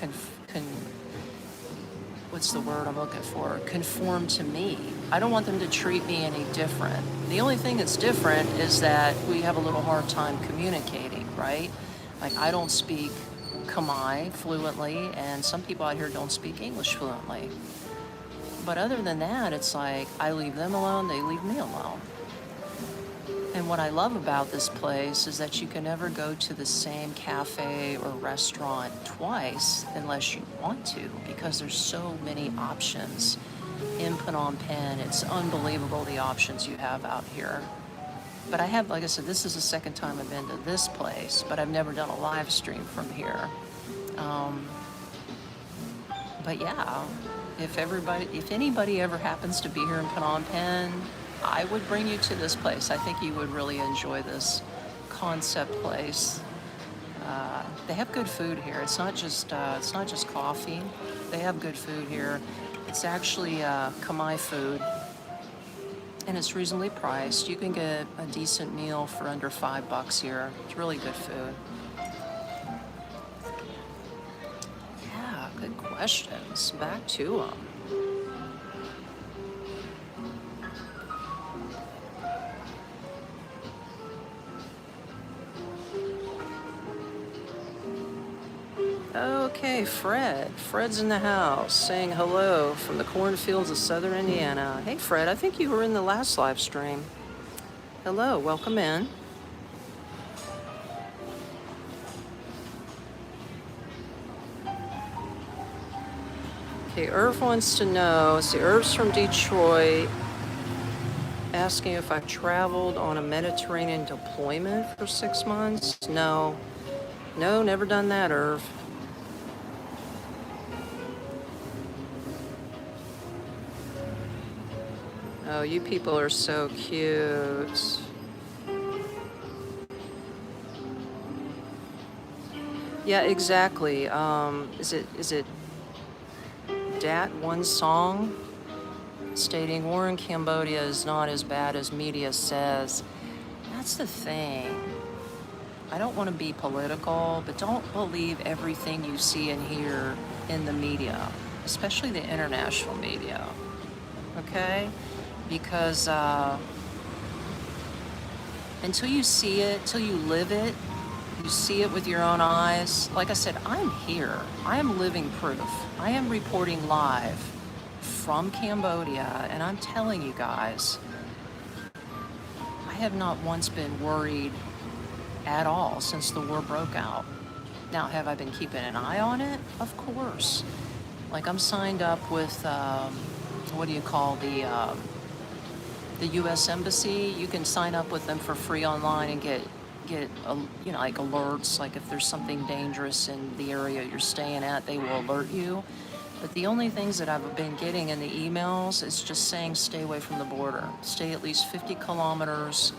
what's the word I'm looking for? Conform to me. I don't want them to treat me any different. The only thing that's different is that we have a little hard time communicating, right? Like, I don't speak Khmer fluently, and some people out here don't speak English fluently. But other than that, it's like I leave them alone, they leave me alone. And what I love about this place is that you can never go to the same cafe or restaurant twice unless you want to, because there's so many options in Phnom Penh. It's unbelievable the options you have out here. But like I said, this is the second time I've been to this place, but I've never done a live stream from here. But yeah, if anybody ever happens to be here in Phnom Penh, I would bring you to this place. I think you would really enjoy this concept place. They have good food here. It's not just coffee. They have good food here. It's actually Khmer food, and it's reasonably priced. You can get a decent meal for under $5 here. It's really good food. Yeah, good questions. Back to them. Okay, Fred's in the house saying hello from the cornfields of southern Indiana. Hey, Fred, I think you were in the last live stream. Hello, welcome in. Okay, Irv wants to know, see, Irv's from Detroit, asking if I've traveled on a Mediterranean deployment for 6 months. No, never done that, Irv. Oh, you people are so cute. Yeah, exactly. Is it Dat One Song stating war in Cambodia is not as bad as media says? That's the thing. I don't want to be political, but don't believe everything you see and hear in the media, especially the international media. Okay? Because until you see it, till you live it, you see it with your own eyes. Like I said, I'm here. I am living proof. I am reporting live from Cambodia, and I'm telling you guys, I have not once been worried at all since the war broke out. Now, have I been keeping an eye on it? Of course. Like, I'm signed up with, what do you call the U.S. Embassy. You can sign up with them for free online and get like alerts. Like if there's something dangerous in the area you're staying at, they will alert you. But the only things that I've been getting in the emails is just saying stay away from the border. Stay at least 50 kilometers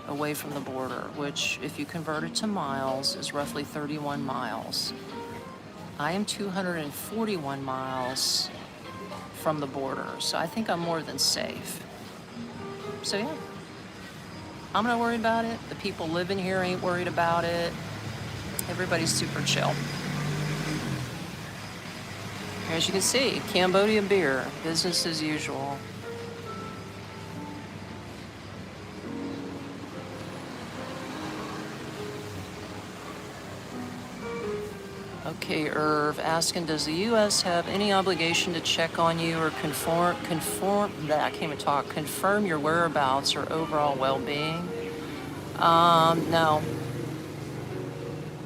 away from the border, which if you convert it to miles is roughly 31 miles. I am 241 miles from the border, so I think I'm more than safe. So yeah, I'm not worried about it. The people living here ain't worried about it. Everybody's super chill. As you can see, Cambodian beer, business as usual. Okay, Irv, asking, does the U.S. have any obligation to check on you or confirm your whereabouts or overall well-being? No.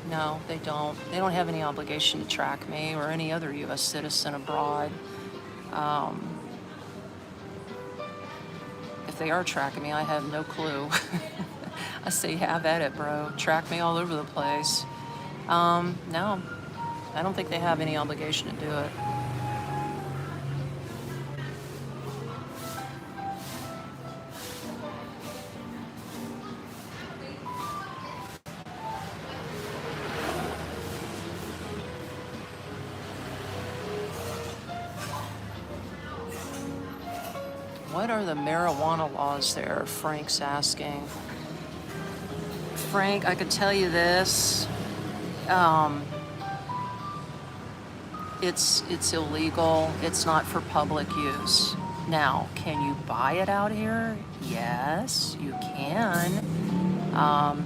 No, they don't. They don't have any obligation to track me or any other U.S. citizen abroad. If they are tracking me, I have no clue. I say, have at it, bro. Track me all over the place. No. I don't think they have any obligation to do it. What are the marijuana laws there? Frank's asking. Frank, I could tell you this. It's illegal. It's not for public use. Now, can you buy it out here? Yes, you can.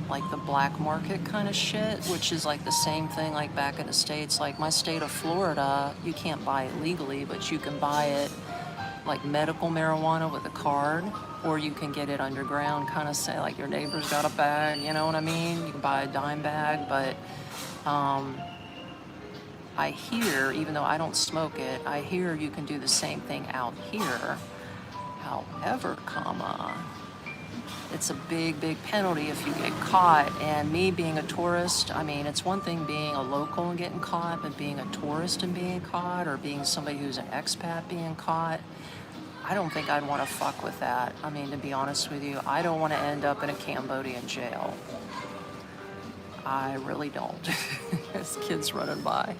Like the black market kind of shit, which is like the same thing like back in the States. Like my state of Florida, you can't buy it legally, but you can buy it like medical marijuana with a card, or you can get it underground, kind of say like your neighbor's got a bag, you know what I mean? You can buy a dime bag, but I hear, even though I don't smoke it, I hear you can do the same thing out here. However, it's a big penalty if you get caught. And me being a tourist, I mean, it's one thing being a local and getting caught, but being a tourist and being caught, or being somebody who's an expat being caught, I don't think I'd want to fuck with that. I mean, to be honest with you, I don't want to end up in a Cambodian jail. I really don't. There's kids running by.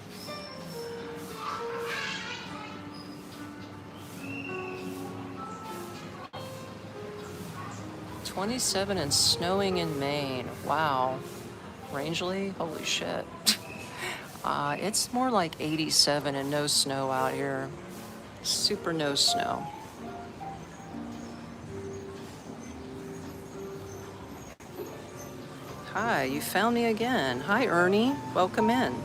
'27 and snowing in Maine. Wow. Rangeley? Holy shit. It's more like 87 and no snow out here. Super no snow. Hi, you found me again. Hi, Ernie. Welcome in.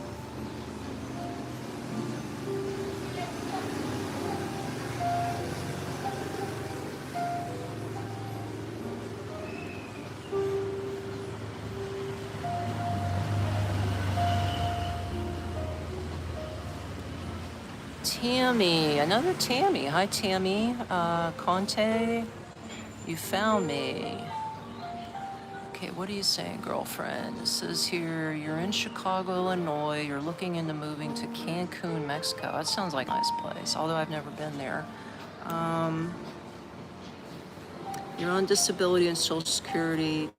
Tammy, another Tammy. Hi, Tammy. Conte, you found me. Okay, what are you saying, girlfriend? It says here, you're in Chicago, Illinois. You're looking into moving to Cancun, Mexico. That sounds like a nice place, although I've never been there. You're on disability and Social Security.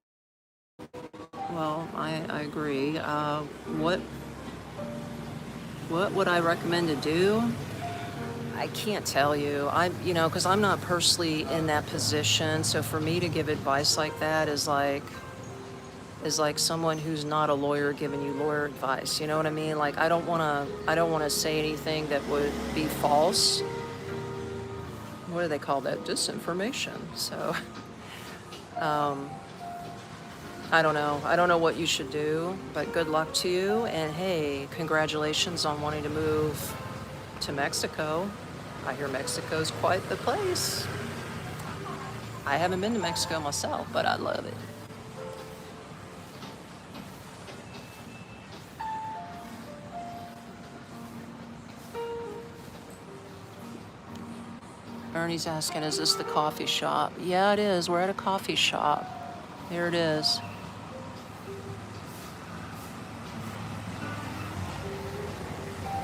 Well, I agree. What would I recommend to do? I can't tell you. Because I'm not personally in that position. So for me to give advice like that is like someone who's not a lawyer giving you lawyer advice. You know what I mean? Like I don't want to say anything that would be false. What do they call that? Disinformation. So I don't know. I don't know what you should do, but good luck to you. And hey, congratulations on wanting to move to Mexico. I hear Mexico's quite the place. I haven't been to Mexico myself, but I love it. Ernie's asking, is this the coffee shop? Yeah, it is. We're at a coffee shop. Here it is.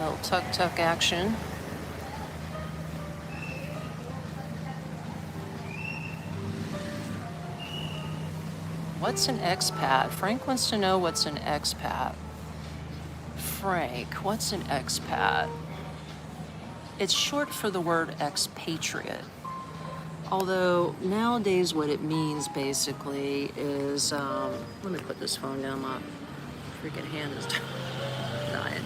Little tuk-tuk action. What's an expat? Frank wants to know what's an expat. Frank, what's an expat? It's short for the word expatriate. Although nowadays what it means basically is, let me put this phone down, my freaking hand is dying.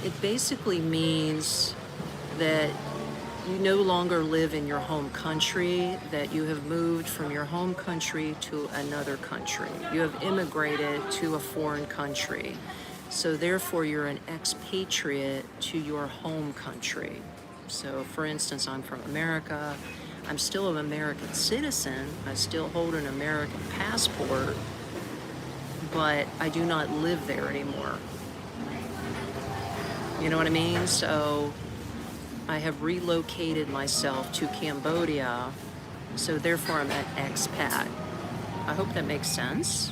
It basically means that you no longer live in your home country, that you have moved from your home country to another country. You have immigrated to a foreign country. So therefore you're an expatriate to your home country. So for instance, I'm from America. I'm still an American citizen. I still hold an American passport, but I do not live there anymore. You know what I mean? So I have relocated myself to Cambodia, so therefore I'm an expat. I hope that makes sense.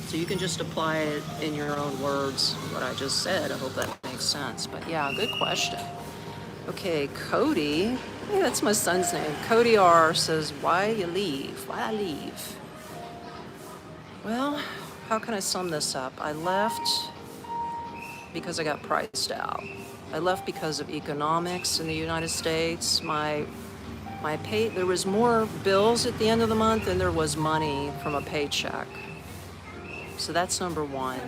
So you can just apply it in your own words, what I just said. I hope that makes sense. But yeah, good question. Okay, Cody, hey, that's my son's name. Cody R says, why you leave? Why I leave? Well, how can I sum this up? I left because I got priced out. I left because of economics in the United States. My pay, there was more bills at the end of the month than there was money from a paycheck. So that's number one.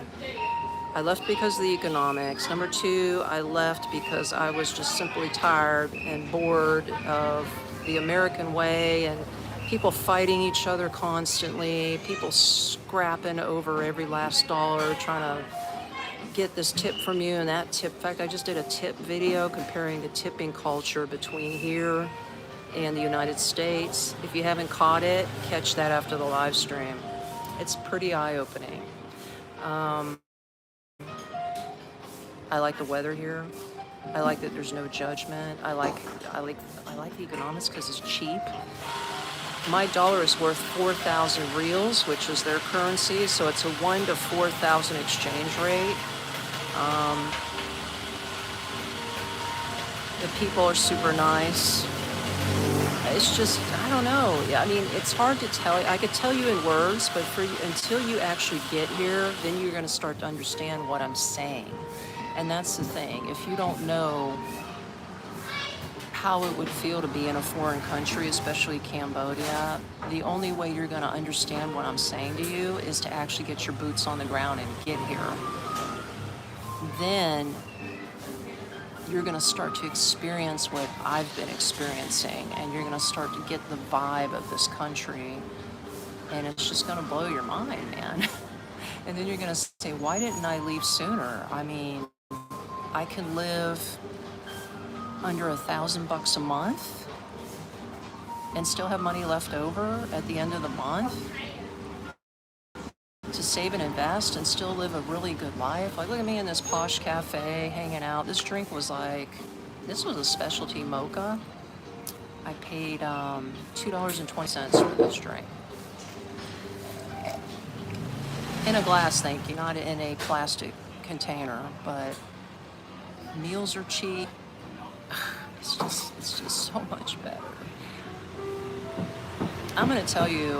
I left because of the economics. Number two, I left because I was just simply tired and bored of the American way and people fighting each other constantly, people scrapping over every last dollar, trying to get this tip from you and that tip. In fact, I just did a tip video comparing the tipping culture between here and the United States. If you haven't caught it, catch that after the live stream. It's pretty eye-opening. I like the weather here. I like that there's no judgment. I like the economics because it's cheap. My dollar is worth 4,000 reals, which is their currency, so it's a 1 to 4,000 exchange rate. The people are super nice. It's just, I don't know. I mean, it's hard to tell. I could tell you in words, but until you actually get here, then you're going to start to understand what I'm saying. And that's the thing. If you don't know how it would feel to be in a foreign country, especially Cambodia, the only way you're going to understand what I'm saying to you is to actually get your boots on the ground and get here. Then you're going to start to experience what I've been experiencing, and you're going to start to get the vibe of this country, and it's just going to blow your mind, man. And then you're going to say, why didn't I leave sooner? I mean, I can live under $1,000 a month and still have money left over at the end of the month to save and invest and still live a really good life. Like, look at me in this posh cafe hanging out. This drink was like This was a specialty mocha. I paid $2.20 for this drink. In a glass, thank you, not in a plastic container, but meals are cheap. It's just so much better. I'm gonna tell you,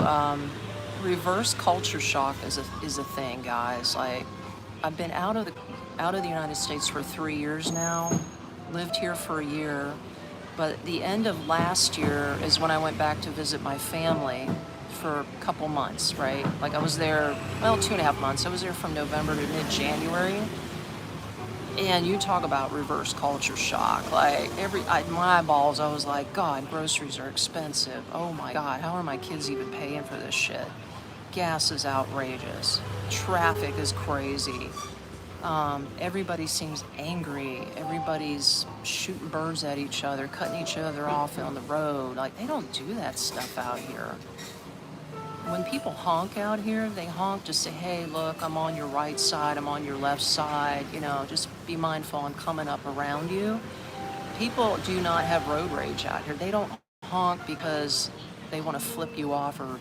reverse culture shock is a thing, guys. Like, I've been out of the United States for 3 years now, lived here for a year, but the end of last year is when I went back to visit my family for a couple months, right? Like, I was there, well, 2.5 months. I was there from November to mid-January. And you talk about reverse culture shock. Like, my eyeballs, I was like, God, groceries are expensive. Oh my God, how are my kids even paying for this shit? Gas is outrageous. Traffic is crazy. Everybody seems angry. Everybody's shooting birds at each other, cutting each other off on the road. Like, they don't do that stuff out here. When people honk out here, they honk to say, hey, look, I'm on your right side, I'm on your left side, just be mindful I'm coming up around you. People do not have road rage out here. They don't honk because they want to flip you off or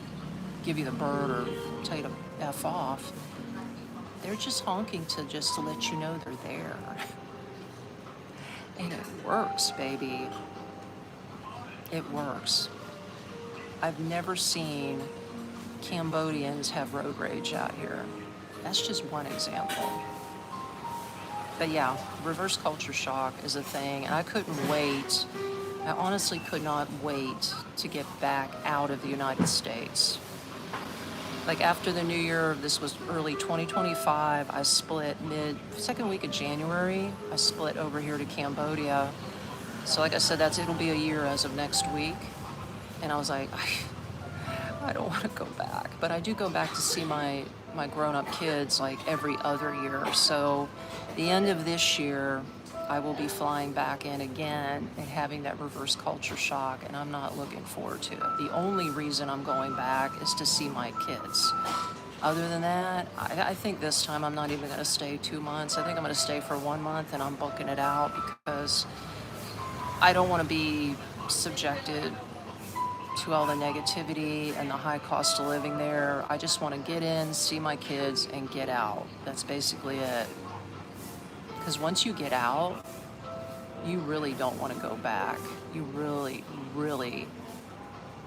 give you the bird or tell you to F off. They're just honking to let you know they're there. And it works, baby. It works. I've never seen Cambodians have road rage out here. That's just one example. But yeah, reverse culture shock is a thing, and I couldn't wait. I honestly could not wait to get back out of the United States. Like, after the new year, this was early 2025, I split second week of January, I split over here to Cambodia. So like I said, it'll be a year as of next week. And I was like, I don't want to go back, but I do go back to see my grown-up kids like every other year. So the end of this year, I will be flying back in again and having that reverse culture shock, and I'm not looking forward to it. The only reason I'm going back is to see my kids. Other than that, I think this time I'm not even going to stay 2 months. I think I'm going to stay for 1 month, and I'm booking it out because I don't want to be subjected to all the negativity and the high cost of living there. I just want to get in, see my kids, and get out. That's basically it. Because once you get out, you really don't want to go back. You really, really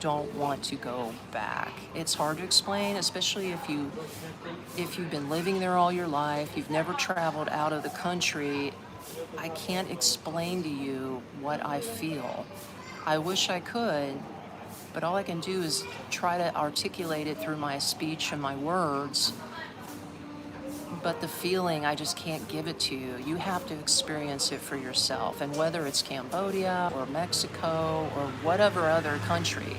don't want to go back. It's hard to explain, especially if you've been living there all your life, you've never traveled out of the country. I can't explain to you what I feel. I wish I could, but all I can do is try to articulate it through my speech and my words. But the feeling, I just can't give it to you. You have to experience it for yourself. And whether it's Cambodia or Mexico or whatever other country,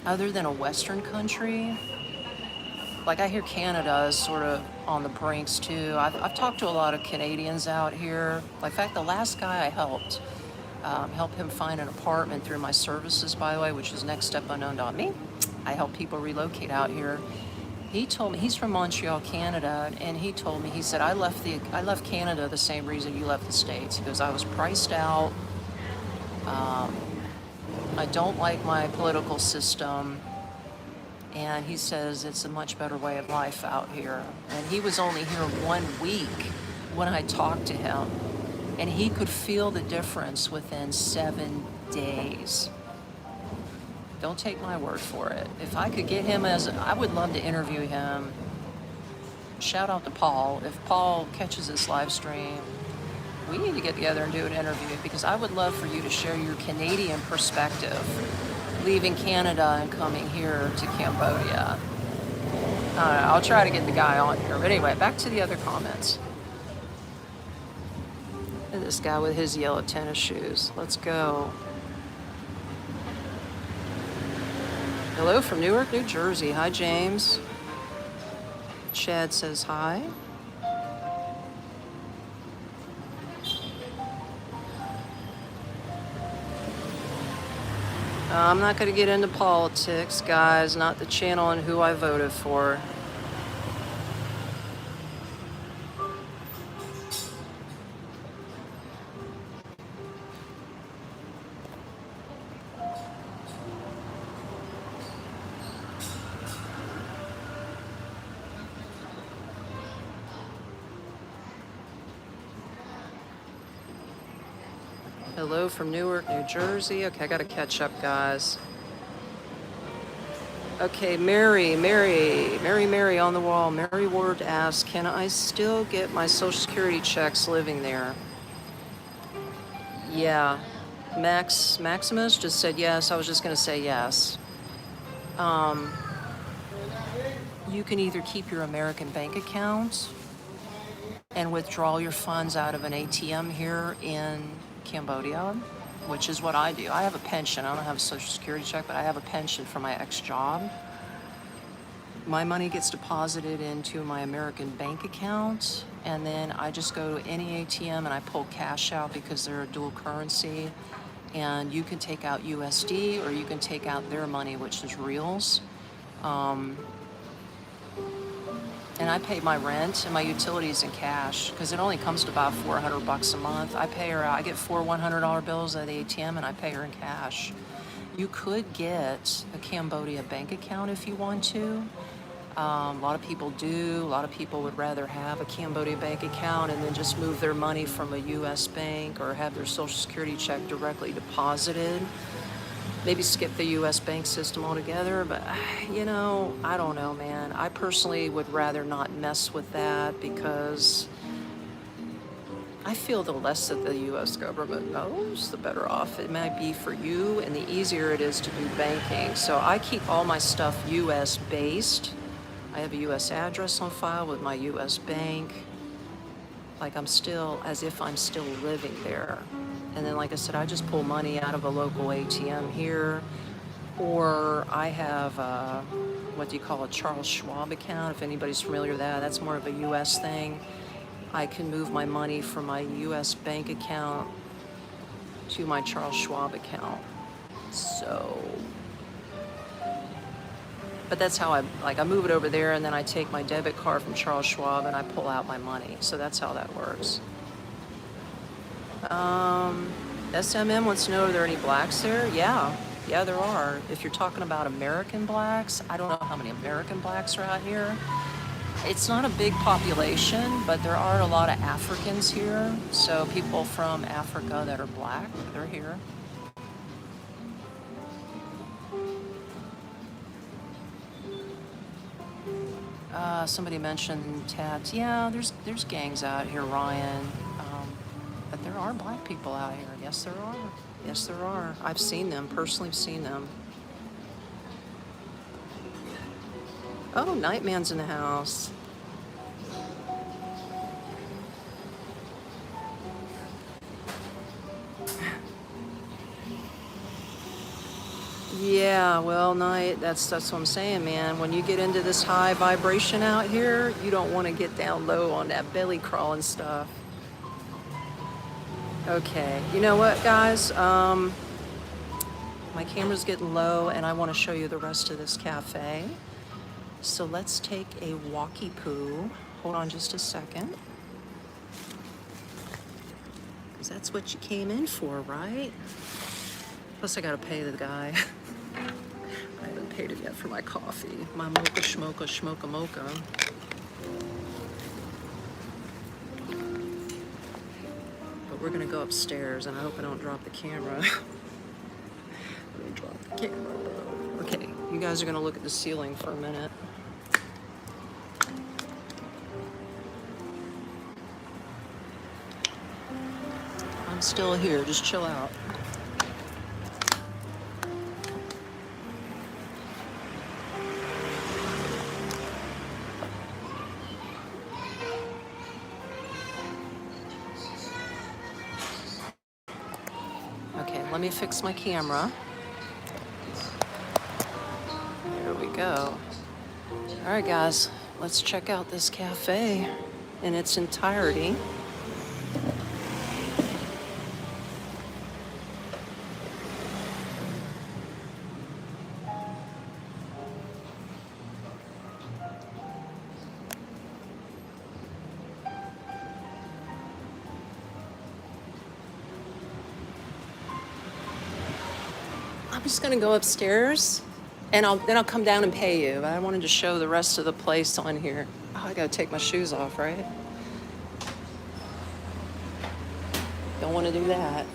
other than a Western country, like, I hear Canada is sort of on the brinks too. I've talked to a lot of Canadians out here. Like, in fact, the last guy I helped him find an apartment through my services, by the way, which is nextstepunknown.me. I help people relocate out here. He told me, he's from Montreal, Canada, and he told me, he said, I left Canada the same reason you left the States. He goes, I was priced out. I don't like my political system. And he says it's a much better way of life out here. And he was only here 1 week when I talked to him. And he could feel the difference within 7 days. Don't take my word for it. If I could get him I would love to interview him. Shout out to Paul. If Paul catches this live stream, we need to get together and do an interview, because I would love for you to share your Canadian perspective, leaving Canada and coming here to Cambodia. I'll try to get the guy on here. But anyway, back to the other comments. And this guy with his yellow tennis shoes. Let's go. Hello from Newark, New Jersey. Hi, James. Chad says hi. I'm not going to get into politics, guys. Not the channel and who I voted for. Hello from Newark, New Jersey. Okay, I gotta catch up, guys. Okay, Mary on the wall. Mary Ward asks, can I still get my Social Security checks living there? Yeah. Maximus just said yes. I was just gonna say yes. You can either keep your American bank account and withdraw your funds out of an ATM here in Cambodia, which is what I do. I have a pension. I don't have a Social Security check, but I have a pension from my ex-job. My money gets deposited into my American bank account, and then I just go to any ATM and I pull cash out because they're a dual currency. And you can take out USD or you can take out their money, which is reals. And I pay my rent and my utilities in cash because it only comes to about $400 a month. I pay her. I get four $100 bills at the ATM and I pay her in cash. You could get a Cambodia bank account if you want to. A lot of people do. A lot of people would rather have a Cambodia bank account and then just move their money from a U.S. bank or have their Social Security check directly deposited. Maybe skip the U.S. bank system altogether, but you know, I don't know, man. I personally would rather not mess with that because I feel the less that the U.S. government knows, the better off it might be for you and the easier it is to do banking. So I keep all my stuff U.S. based. I have a U.S. address on file with my U.S. bank, like as if I'm still living there. And then, like I said, I just pull money out of a local ATM here, or I have what do you call a Charles Schwab account, if anybody's familiar with that. That's more of a U.S. thing. I can move my money from my U.S. bank account to my Charles Schwab account. So, but that's how I move it over there, and then I take my debit card from Charles Schwab and I pull out my money. So that's how that works. SMM wants to know, are there any blacks there? Yeah, there are. If you're talking about American blacks, I don't know how many American blacks are out here. It's not a big population, but there are a lot of Africans here. So people from Africa that are black, they're here. Somebody mentioned tats. Yeah, there's gangs out here, Ryan. But there are black people out here. Yes, there are. Yes, there are. I've seen them, personally seen them. Oh, Nightman's in the house. Yeah, well, Night, that's what I'm saying, man. When you get into this high vibration out here, you don't want to get down low on that belly crawling stuff. Okay, you know what, guys? My camera's getting low and I want to show you the rest of this cafe. So let's take a walkie poo. Hold on just a second. Because that's what you came in for, right? Plus I gotta pay the guy. I haven't paid him yet for my coffee. My mocha schmoka. We're gonna go upstairs, and I hope I don't drop the camera. Let me drop the camera, though. Okay, you guys are gonna look at the ceiling for a minute. I'm still here, just chill out. Let me fix my camera. There we go. All right, guys, let's check out this cafe in its entirety. I'm just gonna go upstairs and then I'll come down and pay you. But I wanted to show the rest of the place on here. Oh, I gotta take my shoes off, right? Don't want to do that.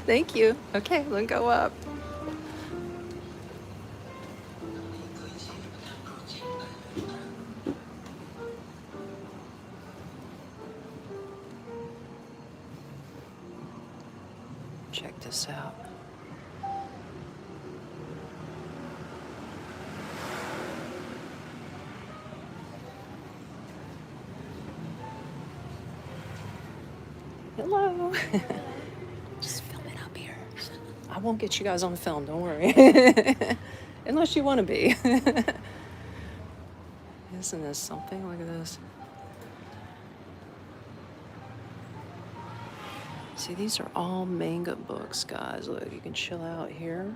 Thank you. Okay, let's go up. Check this out. Hello. Just film it up here. I won't get you guys on film, don't worry. Unless you want to be. Isn't this something? Look at this. See, these are all manga books, guys. Look, you can chill out here.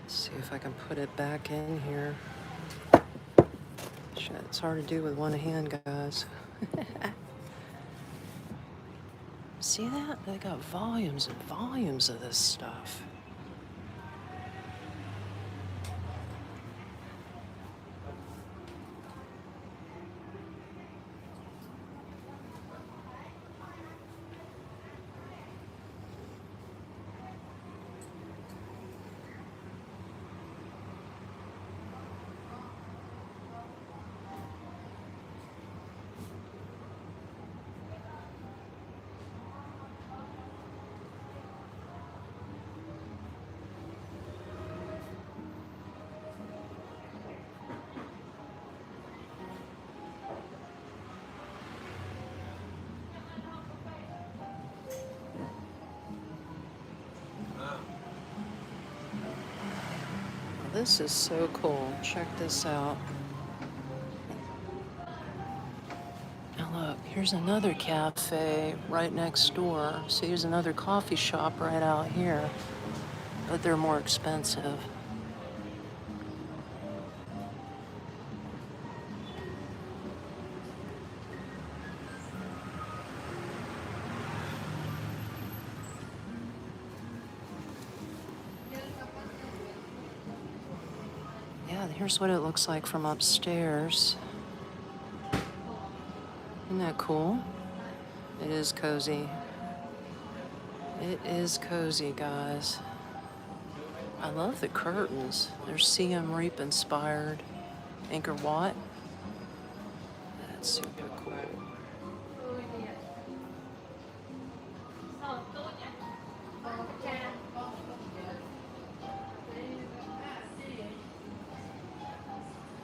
See if I can put it back in here. Shit, it's hard to do with one hand, guys. See that? They got volumes and volumes of this stuff. This is so cool. Check this out. Now look, here's another cafe right next door. See, here's another coffee shop right out here. But they're more expensive. Yeah, here's what it looks like from upstairs. Isn't that cool? It is cozy. It is cozy, guys. I love the curtains. They're Siem Reap inspired. Angkor Wat. That's super cool.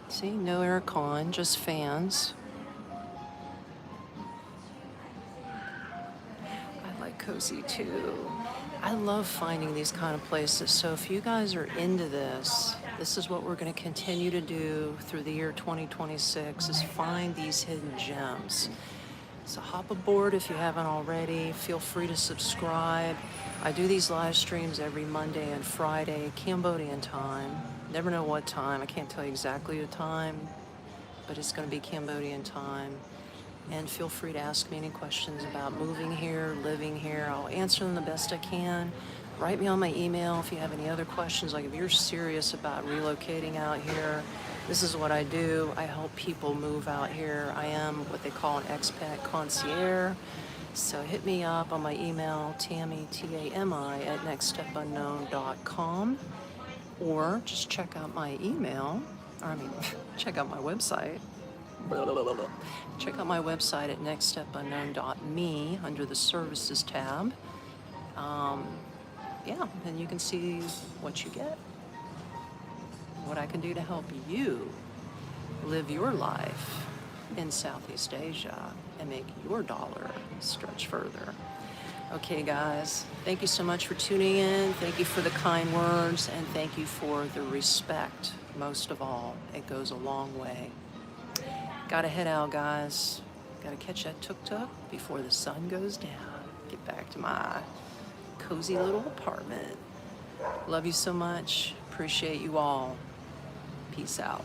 See, no aircon, just fans. I like cozy too. I love finding these kind of places. So if you guys are into this, this is what we're going to continue to do through the year 2026 is find these hidden gems. So hop aboard if you haven't already. Feel free to subscribe. I do these live streams every Monday and Friday, Cambodian time. Never know what time. I can't tell you exactly the time, but it's going to be Cambodian time. And feel free to ask me any questions about moving here, living here. I'll answer them the best I can. Write me on my email if you have any other questions. Like if you're serious about relocating out here, this is what I do. I help people move out here. I am what they call an expat concierge. So hit me up on my email, Tami, T-A-M-I, at nextstepunknown.com. Or just check out my email, check out my website. Check out my website at nextstepunknown.me under the services tab. Yeah, and you can see what you get, what I can do to help you live your life in Southeast Asia and make your dollar stretch further. Okay, guys, thank you so much for tuning in. Thank you for the kind words, and thank you for the respect. Most of all, it goes a long way. Gotta head out, guys. Gotta catch that tuk-tuk before the sun goes down. Get back to my cozy little apartment. Love you so much. Appreciate you all. Peace out.